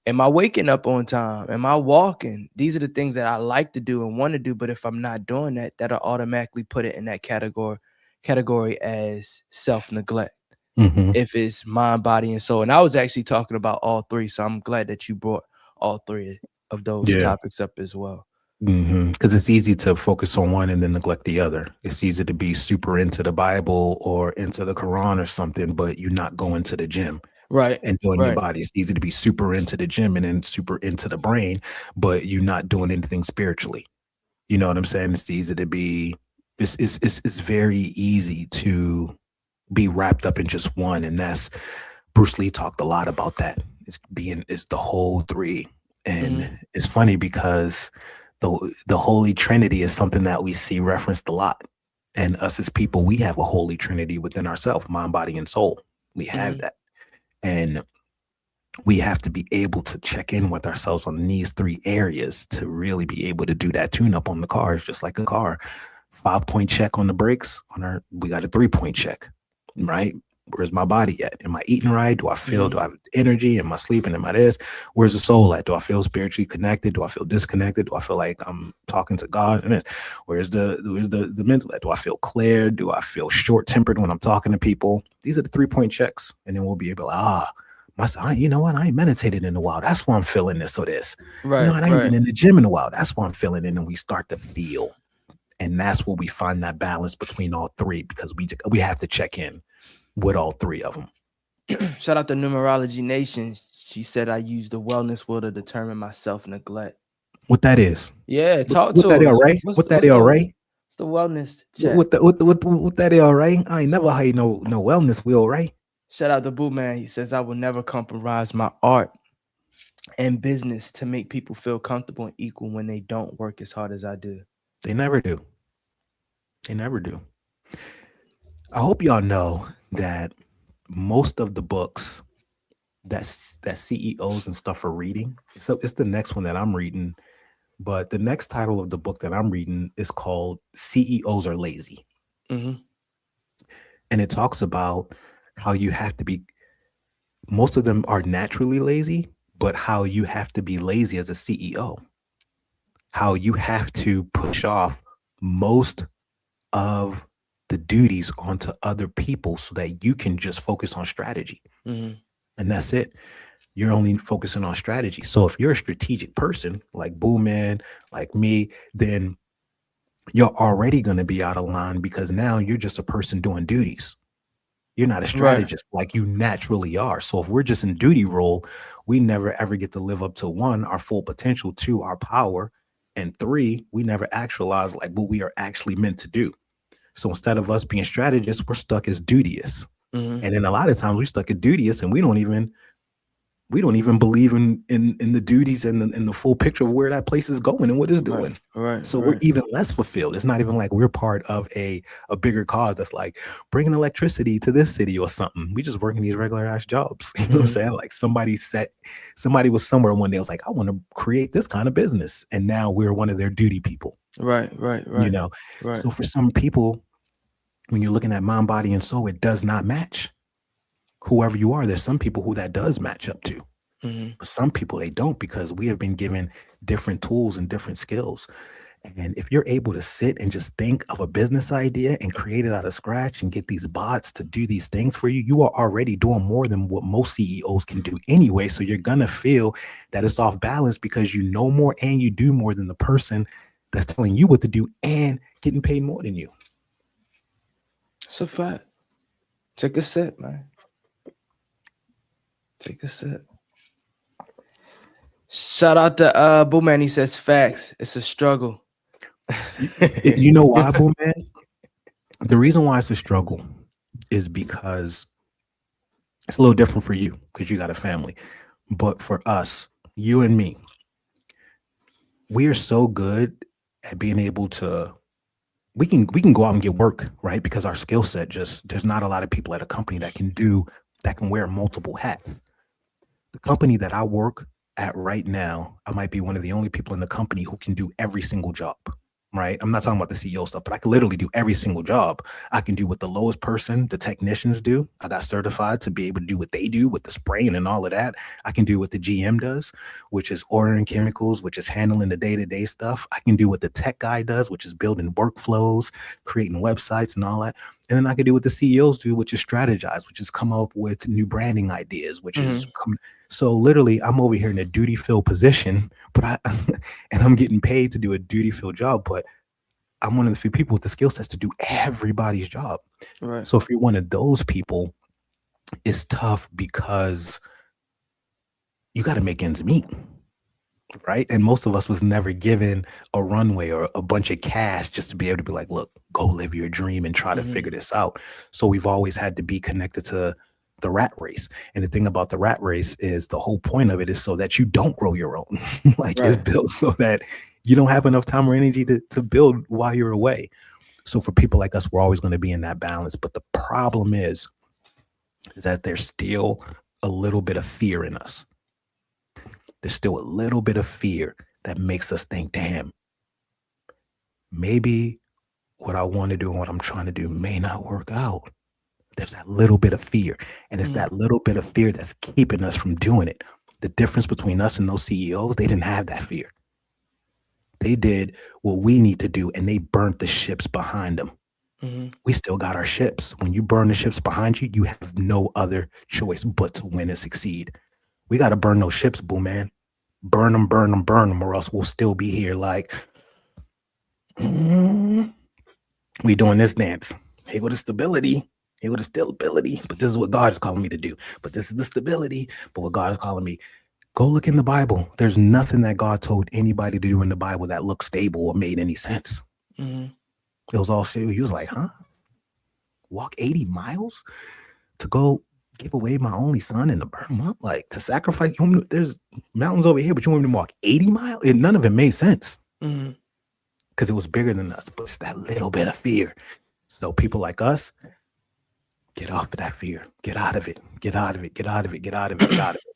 am I waking up on time? Am I walking? These are the things that I like to do and want to do. But if I'm not doing that, that'll automatically put it in that category as self-neglect. Mhm. If it's mind, body, and soul. And I was actually talking about all three. So I'm glad that you brought all three of those Yeah. topics up as well. Because it's easy to focus on one and then neglect the other. It's easy to be super into the Bible or into the Quran or something, but you're not going to the gym. Right. and doing your Right. body. It's easy to be super into the gym and then super into the brain, but you're not doing anything spiritually. You know what I'm saying? It's easy to be. It's very easy to be wrapped up in just one, and that's Bruce Lee talked a lot about that. It's the whole three, and it's funny because the Holy Trinity is something that we see referenced a lot, and us as people, we have a Holy Trinity within ourselves, mind, body, and soul. We have that, and we have to be able to check in with ourselves on these three areas to really be able to do that tune up on the car. It's just like a car. 5-point check on the brakes. We got a 3-point check, right? Where's my body at? Am I eating right? Do I feel? Do I have energy? Am I sleeping? Am I this? Where's the soul at? Do I feel spiritually connected? Do I feel disconnected? Do I feel like I'm talking to God? And this? Where's the mental at? Do I feel clear? Do I feel short tempered when I'm talking to people? These are the 3-point checks, and then we'll be able to you know what? I ain't meditated in a while. That's why I'm feeling this or this. Right. You know what? I ain't been in the gym in a while. That's why I'm feeling it. And we start to feel. And that's where we find that balance between all three, because we have to check in with all three of them. Shout out to Numerology Nation. She said I use the wellness wheel to determine my self-neglect. What that is? Yeah, talk what to that us. is, right? What that is, right? It's the wellness check. What that is, right? I ain't never had no wellness wheel, right? Shout out to Boo Man. He says I will never compromise my art and business to make people feel comfortable and equal when they don't work as hard as I do. They never do. They never do. I hope y'all know that most of the books that CEOs and stuff are reading, so it's the next one that I'm reading, but the next title of the book that I'm reading is called CEOs Are Lazy. And it talks about how you have to be, most of them are naturally lazy, but how you have to be lazy as a CEO, how you have to push off most of the duties onto other people so that you can just focus on strategy. And that's it. You're only focusing on strategy. So if you're a strategic person like Boo Man, like me, then you're already going to be out of line, because now you're just a person doing duties. You're not a strategist like you naturally are. So if we're just in duty role, we never ever get to live up to 1, our full potential, 2, our power, and 3, we never actualize like what we are actually meant to do. So instead of us being strategists, we're stuck as duteous. And then a lot of times we're stuck at duteous, and we don't even believe in the duties and the full picture of where that place is going and what it's doing. So we're even less fulfilled. It's not even like we're part of a bigger cause that's like bringing electricity to this city or something. We just working these regular ass jobs. You know what I'm saying? Like somebody was somewhere one day, was like, I want to create this kind of business, and now we're one of their duty people. Right. You know. So for some people, when you're looking at mind, body, and soul, it does not match. Whoever you are, there's some people who that does match up to. But some people, they don't, because we have been given different tools and different skills. And if you're able to sit and just think of a business idea and create it out of scratch and get these bots to do these things for you, you are already doing more than what most CEOs can do anyway. So you're going to feel that it's off balance because you know more and you do more than the person that's telling you what to do and getting paid more than you. It's a fact. Take a sip, man. Take a sip. Shout out to Boo Man. He says facts. It's a struggle. You know why, Boo Man? The reason why it's a struggle is because it's a little different for you because you got a family. But for us, you and me, we are so good at being able to, we can go out and get work, right? Because our skill set there's not a lot of people at a company that can wear multiple hats. The company that I work at right now, I might be one of the only people in the company who can do every single job, right? I'm not talking about the CEO stuff, but I can literally do every single job. I can do what the lowest person, the technicians do. I got certified to be able to do what they do with the spraying and all of that. I can do what the GM does, which is ordering chemicals, which is handling the day-to-day stuff. I can do what the tech guy does, which is building workflows, creating websites and all that. And then I can do what the CEOs do, which is strategize, which is come up with new branding ideas, which is so literally I'm over here in a duty filled position, but I'm getting paid to do a duty filled job, but I'm one of the few people with the skill sets to do everybody's job. Right. So if you're one of those people, it's tough because you got to make ends meet, right? And most of us was never given a runway or a bunch of cash just to be able to be like, look, go live your dream and try to figure this out. So we've always had to be connected to the rat race. And the thing about the rat race is the whole point of it is so that you don't grow your own. Like it's built so that you don't have enough time or energy to build while you're away. So for people like us, we're always going to be in that balance. But the problem is that there's still a little bit of fear in us. There's still a little bit of fear that makes us think, damn, maybe what I want to do and what I'm trying to do may not work out. There's that little bit of fear. And it's that little bit of fear that's keeping us from doing it. The difference between us and those CEOs, they didn't have that fear. They did what we need to do, and they burnt the ships behind them. We still got our ships. When you burn the ships behind you, you have no other choice but to win and succeed. We got to burn those ships, boo, man. Burn them, burn them, burn them, or else we'll still be here like, we doing this dance. Here go the stability. Here go the stability. But this is what God is calling me to do. But this is the stability. But what God is calling me, go look in the Bible. There's nothing that God told anybody to do in the Bible that looked stable or made any sense. It was all serious. He was like, huh? Walk 80 miles to go give away my only son and to burn him up? Like to sacrifice? There's mountains over here, but you want me to walk 80 miles? And none of it made sense because it was bigger than us. But it's that little bit of fear. So people like us, get off of that fear. Get out of it. Get out of it. Get out of it. Get out of it. Get out of it.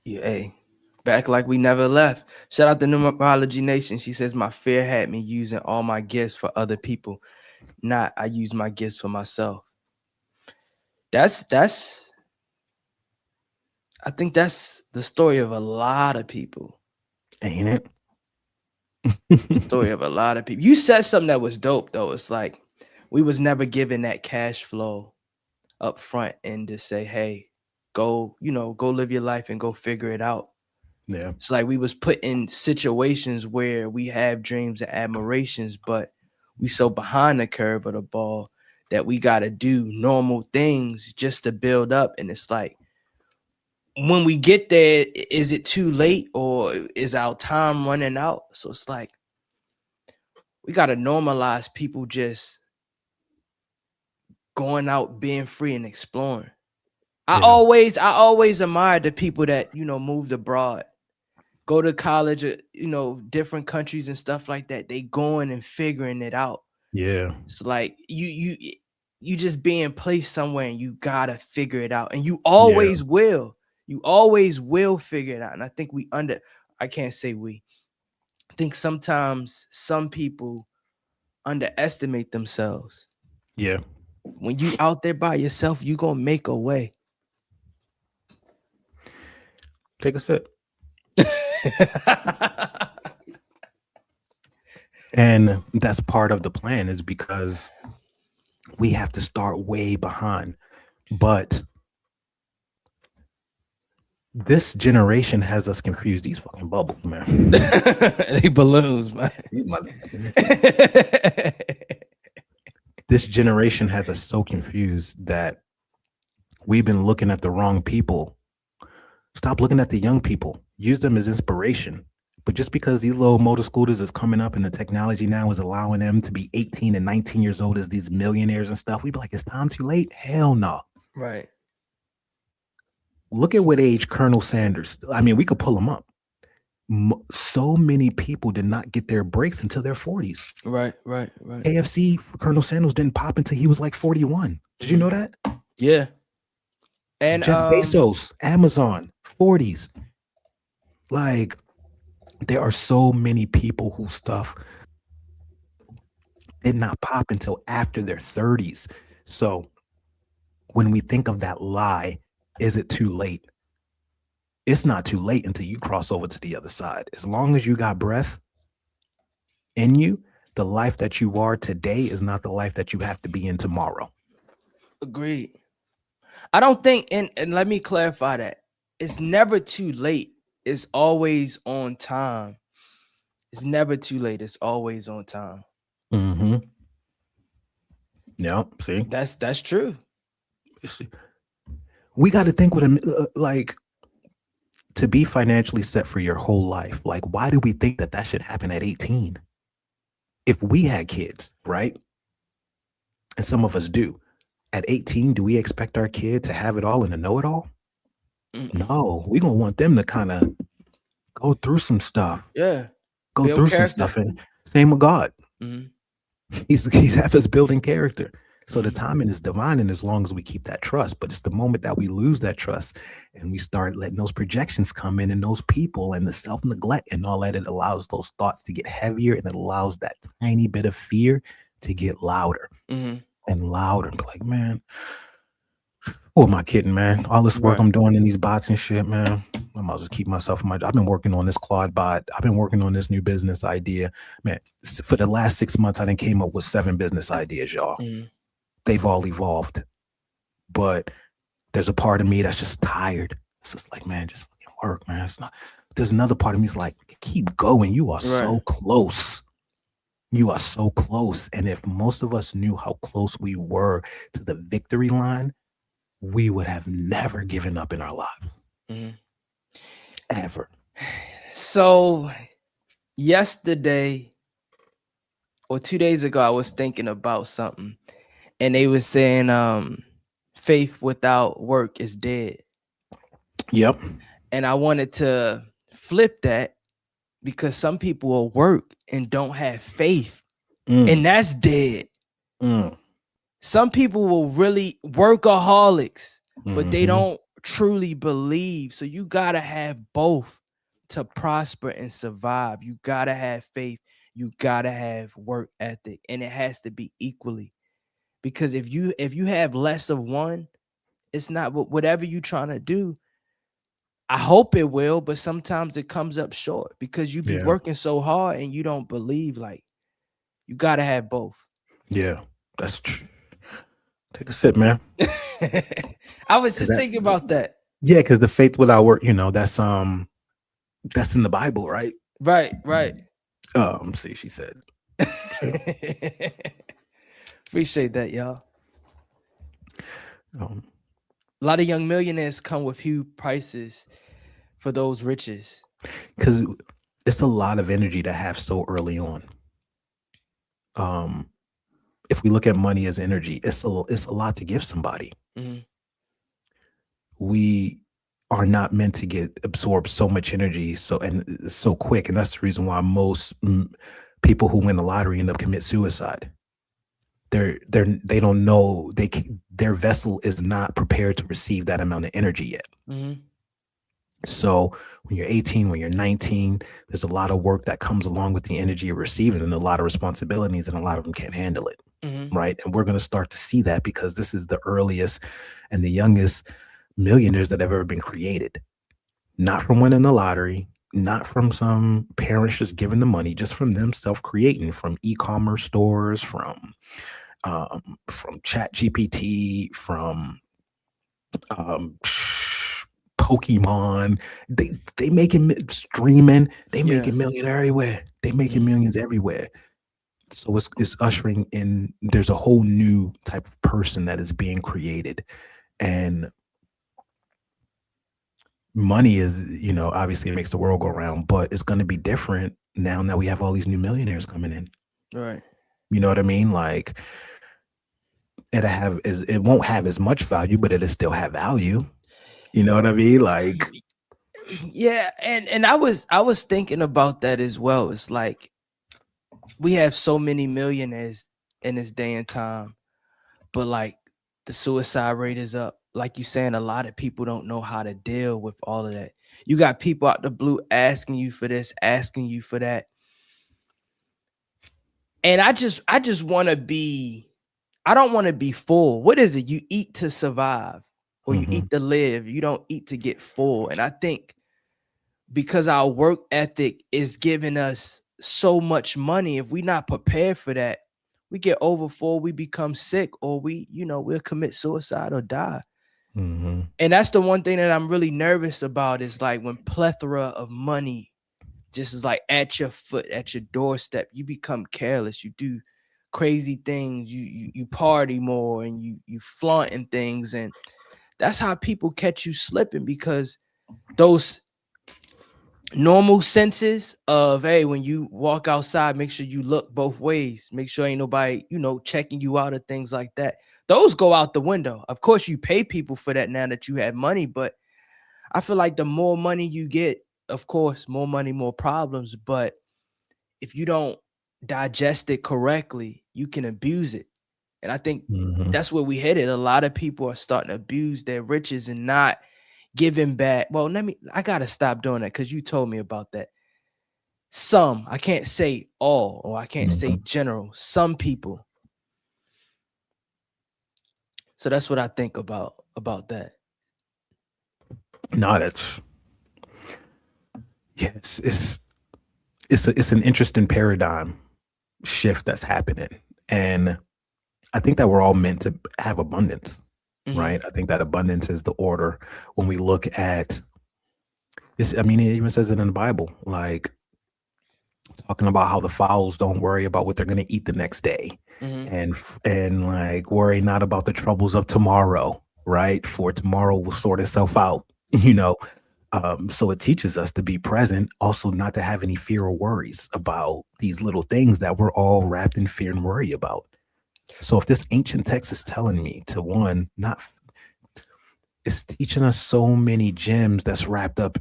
Yeah, hey, back like we never left. Shout out to Numerology Nation. She says, my fear had me using all my gifts for other people. Not I use my gifts for myself. That's I think that's the story of a lot of people. Ain't it? Story of a lot of people. You said something that was dope though. It's like we was never given that cash flow up front and to say, hey, go live your life and go figure it out. Yeah. It's like we was put in situations where we have dreams and admirations, but we so behind the curve of the ball that we got to do normal things just to build up. And it's like, when we get there, is it too late or is our time running out? So it's like, we got to normalize people just going out, being free and exploring. I always admire the people that, moved abroad, go to college, different countries and stuff like that. They going and figuring it out. Yeah. It's like you just being placed somewhere and you gotta figure it out. And you always will. You always will figure it out. And I think I can't say we. I think sometimes some people underestimate themselves. Yeah. When you out there by yourself, you gonna make a way. Take a sip. And that's part of the plan, is because we have to start way behind. But this generation has us confused. These fucking bubbles, man. They balloons, man. This generation has us so confused that we've been looking at the wrong people. Stop looking at the young people. Use them as inspiration. But just because these little motor scooters is coming up and the technology now is allowing them to be 18 and 19 years old as these millionaires and stuff, we be like, it's time too late? Hell no. Right. Look at what age Colonel Sanders. I mean, we could pull him up. So many people did not get their breaks until their 40s. Right. KFC for Colonel Sanders didn't pop until he was like 41. Did you know that? Yeah. And Jeff Bezos, Amazon, 40s. Like, there are so many people whose stuff did not pop until after their 30s. So when we think of that lie, is it too late? It's not too late until you cross over to the other side. As long as you got breath in you, the life that you are today is not the life that you have to be in tomorrow. Agreed. I don't think, and let me clarify that. It's never too late. It's always on time. It's never too late. It's always on time. Mm-hmm. Yeah, see? That's true. We got to think with like to be financially set for your whole life. Like, why do we think that that should happen at 18? If we had kids, right? And some of us do. At 18, do we expect our kid to have it all and to know it all? No, we gonna want them to kind of go through some stuff. Yeah. Go Build through some character. stuff. And same with God. Mhm. He's have us building character. So the Mhm. timing is divine, and as long as we keep that trust. But it's the moment that we lose that trust and we start letting those projections come in and those people and the self-neglect and all that, it allows those thoughts to get heavier, and it allows that tiny bit of fear to get louder Mhm. and louder. And be like, man, who am I kidding, man? All this work Right. I'm doing in these bots and shit, man. I might just keep myself in my job. I've been working on this Claude bot. I've been working on this new business idea. Man, for the last 6 months, I done came up with 7 business ideas, y'all. Mhm. They've all evolved. But there's a part of me that's just tired. It's just like, man, just fucking work, man. It's not. There's another part of me that's like, keep going. You are so Right. close. You are so close. And if most of us knew how close we were to the victory line, we would have never given up in our lives. Mhm. Ever. So yesterday or 2 days ago, I was thinking about something, and they were saying faith without work is dead. Yep. And I wanted to flip that, because some people will work and don't have faith, and that's dead. Some people will really workaholics, but they don't truly believe. So you gotta have both to prosper and survive. You gotta have faith. You gotta have work ethic, and it has to be equally. Because if you have less of one, it's not whatever you trying to do. I hope it will, but sometimes it comes up short because you be Yeah. working so hard and you don't believe. Like, you gotta have both. Yeah. That's true. Take a sip, man. I was just thinking about that. Yeah, because the faith without work, that's in the Bible, right? Right. See, she said. Appreciate that, y'all. Um, A lot of young millionaires come with huge prices for those riches. because it's a lot of energy to have so early on. If we look at money as energy, it's a lot to give somebody. Mhm. We are not meant to get absorb so much energy so quick, and that's the reason why most people who win the lottery end up commit suicide. They don't know their vessel is not prepared to receive that amount of energy yet. Mhm. So when you're 18, when you're 19, there's a lot of work that comes along with the energy you're receiving, and a lot of responsibilities, and a lot of them can't handle it. Mhm. Right. And we're going to start to see that because this is the earliest and the youngest millionaires that have ever been created. Not from winning the lottery, not from some parents just giving the money, just from them self-creating, from e-commerce stores, from Chat GPT, from Pokemon. They making streaming. They making millionaire everywhere. They making millions everywhere. So it's ushering in. There's a whole new type of person that is being created, and money is, obviously it makes the world go round, but it's going to be different now that we have all these new millionaires coming in. Right. You know what I mean? Like it won't have as much value, but it'll still have value. You know what I mean? Like, yeah, and I was thinking about that as well. It's like we have so many millionaires in this day and time, but like the suicide rate is up. Like you saying, a lot of people don't know how to deal with all of that. You got people out the blue asking you for this, asking you for that. And I just want to be, I don't want to be full. What is it? You eat to survive, or you eat to live. You don't eat to get full. And I think because our work ethic is giving us so much money, if we're not prepared for that, we get over full, we become sick, or we'll commit suicide or die. And that's the one thing that I'm really nervous about, is like when plethora of money just is like at your foot, at your doorstep, you become careless. You do crazy things, you party more, and you flaunting things, and that's how people catch you slipping, because those normal senses of, hey, when you walk outside, make sure you look both ways, make sure ain't nobody, checking you out, or things like that, those go out the window. Of course, you pay people for that now that you have money, but I feel like the more money you get, of course, more money, more problems. But if you don't digest it correctly, you can abuse it. And I think that's where we hit it. A lot of people are starting to abuse their riches and not giving back. Well, I gotta stop doing that, because you told me about that. Some, I can't say all, or I can't say general, some people. So that's what I think about that. No, that's yes, it's an interesting paradigm shift that's happening. And I think that we're all meant to have abundance, right? I think that abundance is the order. When we look at this, I mean, it even says it in the Bible, like talking about how the fowls don't worry about what they're going to eat the next day, and like worry not about the troubles of tomorrow, right? For tomorrow will sort itself out, So it teaches us to be present, also not to have any fear or worries about these little things that we're all wrapped in fear and worry about. So if this ancient text is telling me to, one, it's teaching us so many gems that's wrapped up,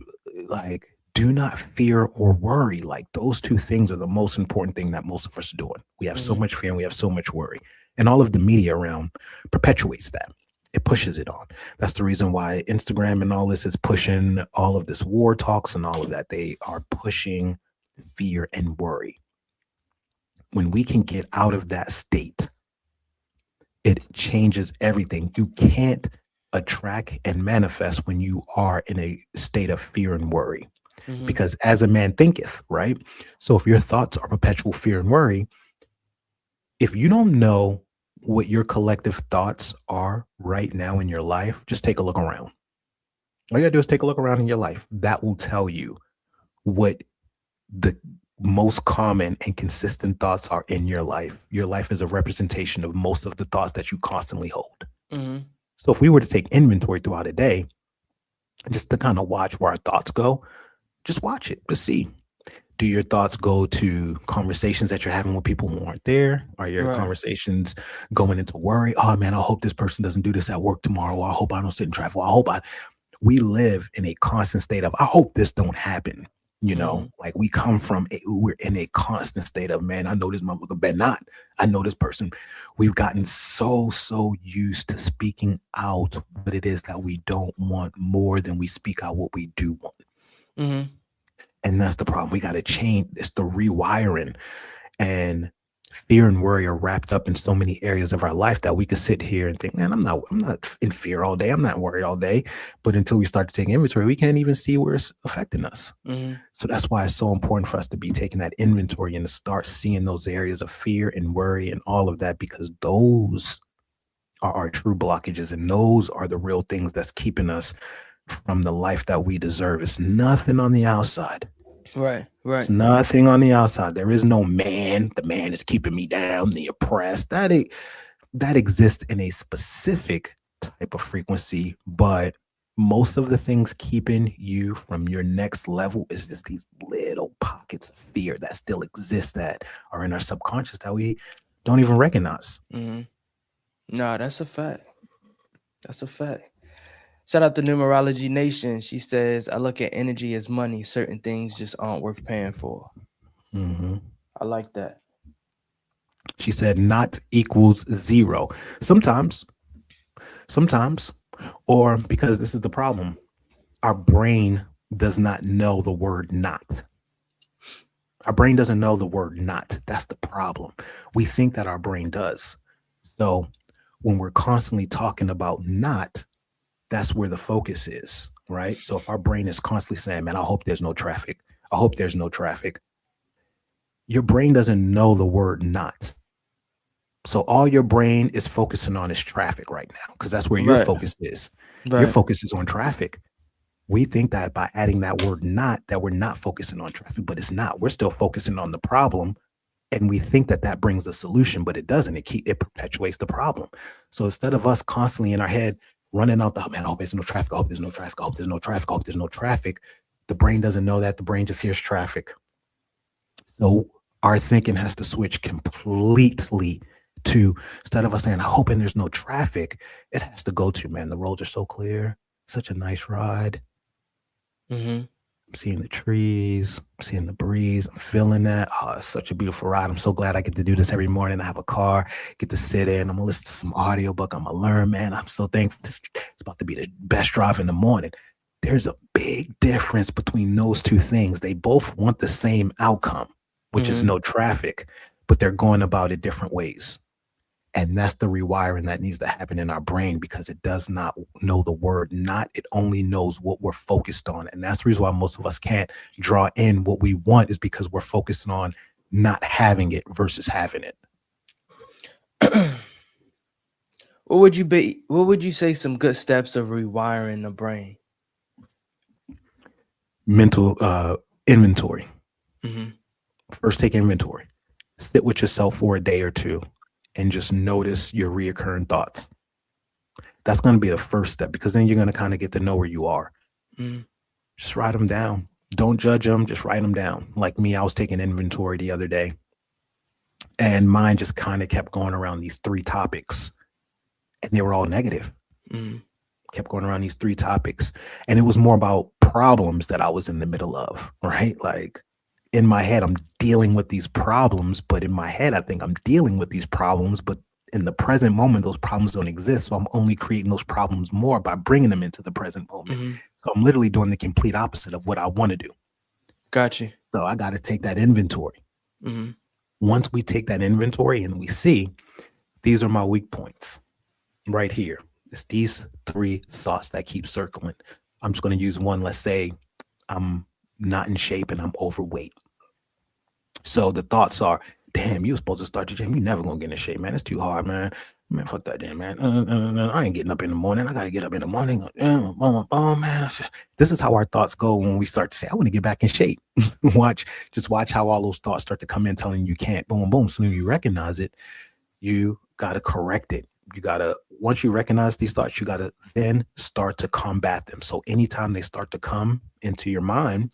like, do not fear or worry. Like, those two things are the most important thing that most of us are doing. We have so much fear and we have so much worry. And all of the media around perpetuates that. It pushes it on. That's the reason why Instagram and all this is pushing all of this war talks and all of that. They are pushing fear and worry. When we can get out of that state, it changes everything. You can't attract and manifest when you are in a state of fear and worry, because as a man thinketh, right? So if your thoughts are perpetual fear and worry, if you don't know what your collective thoughts are right now in your life, just take a look around. All you gotta do is take a look around in your life. That will tell you what the most common and consistent thoughts are in your life. Your life is a representation of most of the thoughts that you constantly hold. So if we were to take inventory throughout a day, just to kind of watch where our thoughts go, just watch it, just see. Do your thoughts go to conversations that you're having with people who aren't there? Are your conversations going into worry? Oh man, I hope this person doesn't do this at work tomorrow. I hope I don't sit in traffic. We live in a constant state of, I hope this don't happen. Like we're in a constant state of, man, I know this motherfucker better not. I know this person. We've gotten so used to speaking out what it is that we don't want more than we speak out what we do want. And that's the problem. We got to change. It's the rewiring. And fear and worry are wrapped up in so many areas of our life that we could sit here and think, man, I'm not in fear all day. I'm not worried all day. But until we start to take inventory, we can't even see where it's affecting us. So that's why it's so important for us to be taking that inventory and to start seeing those areas of fear and worry and all of that, because those are our true blockages. And those are the real things that's keeping us from the life that we deserve. It's nothing on the outside. Right. It's nothing on the outside. There is no man. The man is keeping me down, the oppressed. That exists in a specific type of frequency, but most of the things keeping you from your next level is just these little pockets of fear that still exist, that are in our subconscious, that we don't even recognize. No, that's a fact. Shout out to Numerology Nation. She says, I look at energy as money. Certain things just aren't worth paying for. I like that. She said, not equals zero. Sometimes, or because this is the problem, our brain does not know the word not. Our brain doesn't know the word not. That's the problem. We think that our brain does. So when we're constantly talking about not, that's where the focus is, right? So if our brain is constantly saying, man, I hope there's no traffic. I hope there's no traffic. Your brain doesn't know the word not. So all your brain is focusing on is traffic right now, because that's where your focus is. Your focus is on traffic. We think that by adding that word not, that we're not focusing on traffic, but it's not. We're still focusing on the problem And we think that that brings a solution, but it doesn't. It perpetuates the problem. So instead of us constantly in our head running out the, man, I hope there's no traffic. I hope there's no traffic. I hope there's no traffic. I hope there's no traffic. The brain doesn't know that. The brain just hears traffic. So our thinking has to switch completely to, instead of us saying, I hope there's no traffic, it has to go to, man, the roads are so clear. Such a nice ride. Mm-hmm. I'm seeing the trees, I'm seeing the breeze, I'm feeling that. Oh, it's such a beautiful ride. I'm so glad I get to do this every morning. I have a car, get to sit in, I'm gonna listen to some audiobook, I'm gonna learn, man. I'm so thankful. It's about to be the best drive in the morning. There's a big difference between those two things. They both want the same outcome, which is no traffic, but they're going about it different ways. And that's the rewiring that needs to happen in our brain, because it does not know the word not. It only knows what we're focused on. And that's the reason why most of us can't draw in what we want, is because we're focused on not having it versus having it. What would you say some good steps of rewiring the brain? Mental inventory. Mm-hmm. First, take inventory. Sit with yourself for a day or two and just notice your reoccurring thoughts. That's going to be the first step, because then you're going to kind of get to know where you are. Just write them down. Don't judge them. Just write them down. Like me, I was taking inventory the other day, and mine just kind of kept going around these 3 topics, and they were all negative. Kept going around these 3 topics, and it was more about problems that I was in the middle of, right? Like, in my head, I'm dealing with these problems, but in my head, I think I'm dealing with these problems, but in the present moment, those problems don't exist. So I'm only creating those problems more by bringing them into the present moment. So I'm literally doing the complete opposite of what I want to do. Got you. So I got to take that inventory. Once we take that inventory and we see, these are my weak points right here. It's these 3 thoughts that keep circling. I'm just going to use one. Let's say I'm not in shape and I'm overweight. So the thoughts are, damn, you were supposed to start the gym. You never gonna get in shape, man. It's too hard, man. Man, fuck that damn, man. I ain't getting up in the morning. I gotta get up in the morning. Oh man. This is how our thoughts go when we start to say, I want to get back in shape. Watch how all those thoughts start to come in telling you can't. Boom, boom. So when you recognize it, you gotta correct it. You gotta, once you recognize these thoughts, you gotta then start to combat them. So anytime they start to come into your mind,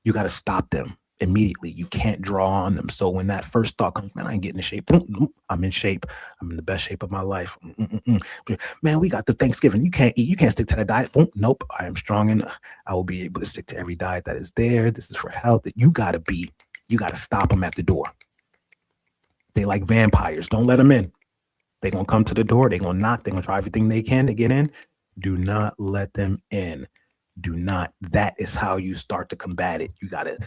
you gotta stop them immediately. You can't draw on them. So when that first thought comes, man, I ain't getting in shape. I'm in shape. I'm in the best shape of my life. Man, we got the Thanksgiving. You can't eat. You can't stick to that diet. Nope. I am strong enough. I will be able to stick to every diet that is there. This is for health. That you gotta stop them at the door. They like vampires. Don't let them in. They're gonna come to the door. They're gonna knock. They're gonna try everything they can to get in. Do not let them in. Do not. That is how you start to combat it. You gotta,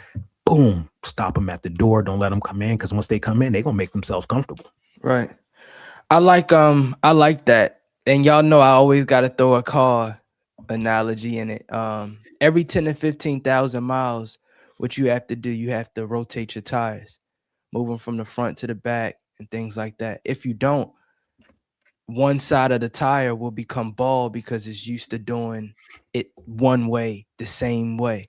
boom, stop them at the door. Don't let them come in, because once they come in, they're gonna make themselves comfortable. Right. I like that. And y'all know I always gotta throw a car analogy in it. Every 10 to 15,000 miles, what you have to do, you have to rotate your tires, move them from the front to the back and things like that. If you don't, one side of the tire will become bald because it's used to doing it one way, the same way.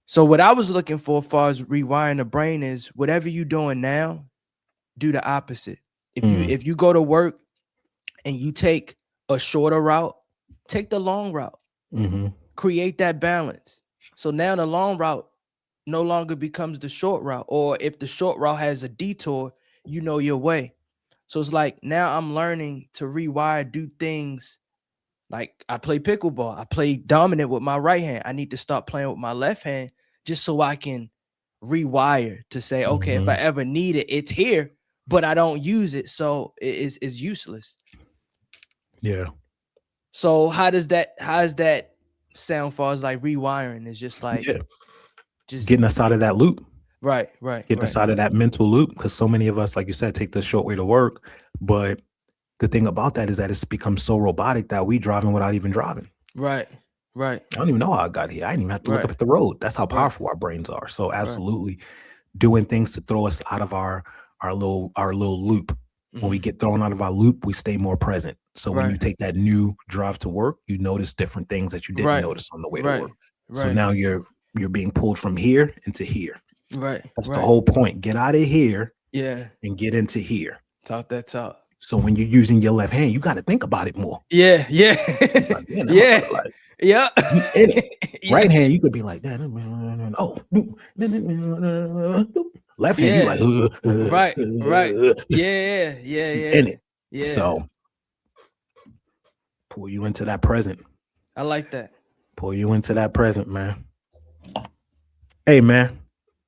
So what I was looking for as far as rewiring the brain is, whatever you're doing now, do the opposite. If you go to work and you take a shorter route, take the long route. Create that balance. So now the long route no longer becomes the short route. Or if the short route has a detour, you know your way. So it's like, now I'm learning to rewire, do things like I play pickleball. I play dominant with my right hand. I need to start playing with my left hand just so I can rewire to say, okay, if I ever need it, it's here, but I don't use it. So it's useless. Yeah. So how does that sound far as like rewiring? Is just like just getting us out of that loop. Right. Getting us out of that mental loop, because so many of us, like you said, take the short way to work. But the thing about that is that it's become so robotic that we driving without even driving. Right. I don't even know how I got here. I didn't even have to look up at the road. That's how powerful our brains are. So absolutely doing things to throw us out of our little loop. When we get thrown out of our loop, we stay more present. So when you take that new drive to work, you notice different things that you didn't notice on the way to work. So now you're being pulled from here into here. Right. That's right. the whole point. Get out of here Yeah. and get into here. Talk that talk. So when you're using your left hand, you got to think about it more. Yeah. Yeah. Like, man, yeah. like, yeah. you in it. Yeah. Right hand, you could be like that. Oh, left hand, you like right. Yeah. in it. Yeah. So pull you into that present. I like that. Pull you into that present, man. Hey, man,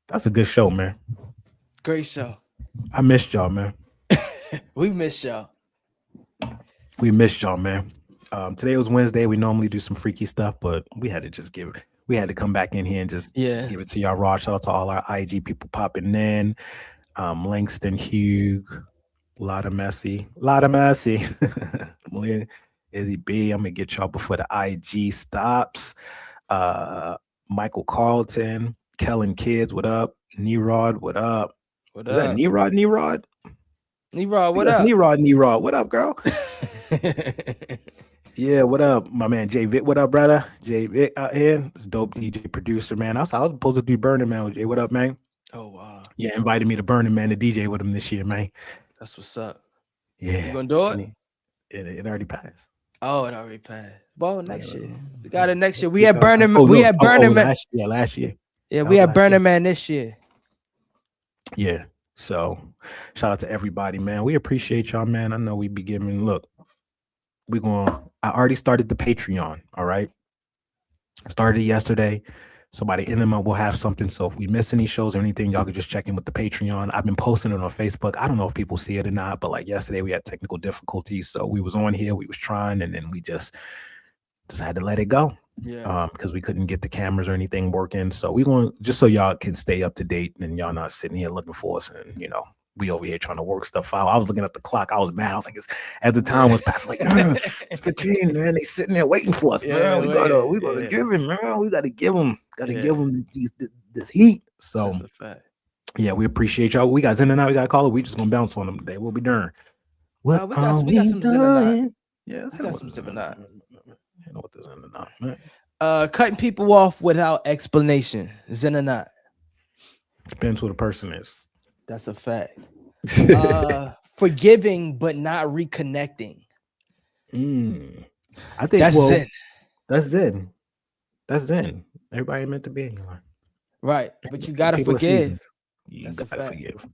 that's a good show, man. Great show. I missed y'all, man. We missed y'all. We missed y'all, man. Today was Wednesday. We normally do some freaky stuff, but we had to come back in here and just give it to y'all raw. Shout out to all our IG people popping in. Langston, Hugh, Lotta Messy. Izzy B. I'm gonna get y'all before the IG stops. Michael Carlton, Kellen Kids, what up? Nerod, what up? What Is up? that Nerod? Nerod, what up? Nerod, what up, girl? Yeah, what up, my man Jay Vic? What up, brother? Jay Vic out here. This dope DJ producer, man. I was supposed to do Burning Man with Jay. What up, man? Oh wow. Yeah, invited me to Burning Man to DJ with him this year, man. That's what's up. Yeah. You gonna do it? It already passed. Oh, it already passed. Well, next year. We got it next year. We had Burning Man. We had Burning Man. Last year. Yeah, we had Burning Man this year. Yeah. So shout out to everybody, man. We appreciate y'all, man. I know we be giving, look, I already started the Patreon. All right. I started it yesterday. So by the end of the month, we'll have something. So if we miss any shows or anything, y'all can just check in with the Patreon. I've been posting it on Facebook. I don't know if people see it or not, but like yesterday we had technical difficulties. So we was on here, we was trying, and then we just had to let it go. Yeah. Because we couldn't get the cameras or anything working. So we going just so y'all can stay up to date and y'all not sitting here looking for us and we over here trying to work stuff out. I was looking at the clock. I was mad. I was like, as the time was passing, like, it's 15, man. They sitting there waiting for us, man. We gotta give him, man. We gotta give them, this heat. So, that's a fact. Yeah, we appreciate y'all. We got Zen and I. We got to call it. We just gonna bounce on them today. We'll be darned. We got some Zen. Yeah, we got some Zen. You know what this Zen and man. Cutting people off without explanation. Zen or not? Depends who the person is. That's a fact. Forgiving but not reconnecting. I think that's Zen. That's Zen. That's Zen. Everybody meant to be in your life. Right. But you gotta forgive. You gotta forgive.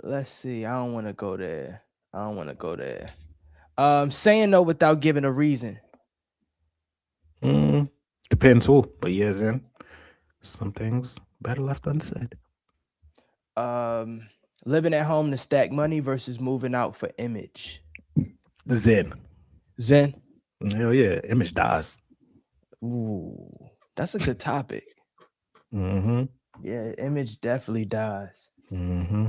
Let's see. I don't want to go there. Saying no without giving a reason. Depends who, but yeah, Zen. Some things better left unsaid. Living at home to stack money versus moving out for image. Zen. Hell yeah, image dies. Ooh, that's a good topic. Mm-hmm. Yeah, image definitely dies. Mm-hmm.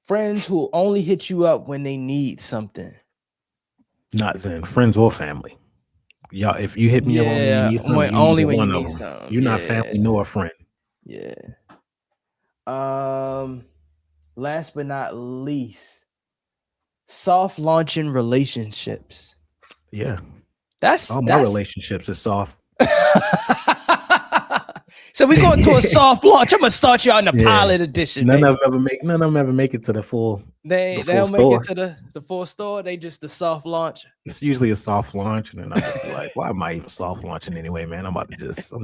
Friends who only hit you up when they need something. Not Zen. Friends or family. Y'all, if you hit me up when you need something, only when you need something. You're not family nor a friend. Yeah. Last but not least, soft launching relationships. Yeah. That's my relationships is soft. So we going to a soft launch. I'm gonna start you on the pilot edition. None of them ever make it to the full. They don't make it to the full store. They just the soft launch. It's usually a soft launch, and then I'm just like, why am I even soft launching anyway, man? I'm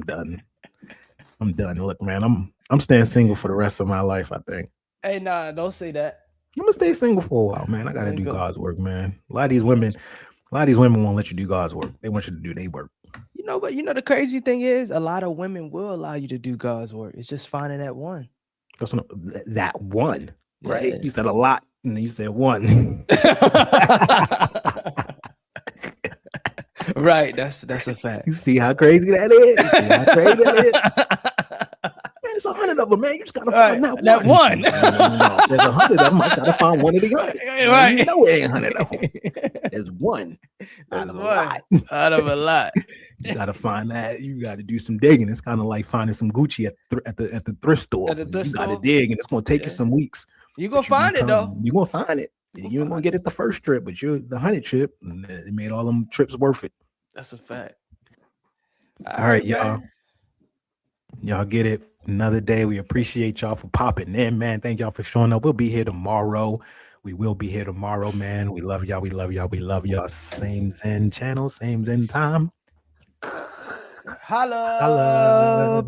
done. I'm done. Look, man, I'm staying single for the rest of my life, I think. Hey, nah, don't say that. I'm gonna stay single for a while, man. I gotta do God's work, man. A lot of these women won't let you do God's work. They want you to do their work. But the crazy thing is, a lot of women will allow you to do God's work. It's just finding that one. That's that one, right? Yeah. You said a lot, and then you said one. Right. That's a fact. You see how crazy that is? It's 100 of them, man. You just gotta find that one. No. There's 100 of them. I gotta find one of the others. Right. You know it ain't 100 of them. There's one. Out of a lot. You gotta find that. You gotta do some digging. It's kind of like finding some Gucci at the thrift store. You gotta dig, and it's gonna take you some weeks. You gonna find it though. You gonna find it. You ain't gonna get it the first trip, but you the 100 trip, and it made all them trips worth it. That's a fact. All right, man. y'all. Y'all get it. Another day. We appreciate y'all for popping in, man. Thank y'all for showing up. We'll be here tomorrow. We will be here tomorrow, man. We love y'all. We love y'all. We love y'all. Same Zen channel, same Zen time. Holla. Holla.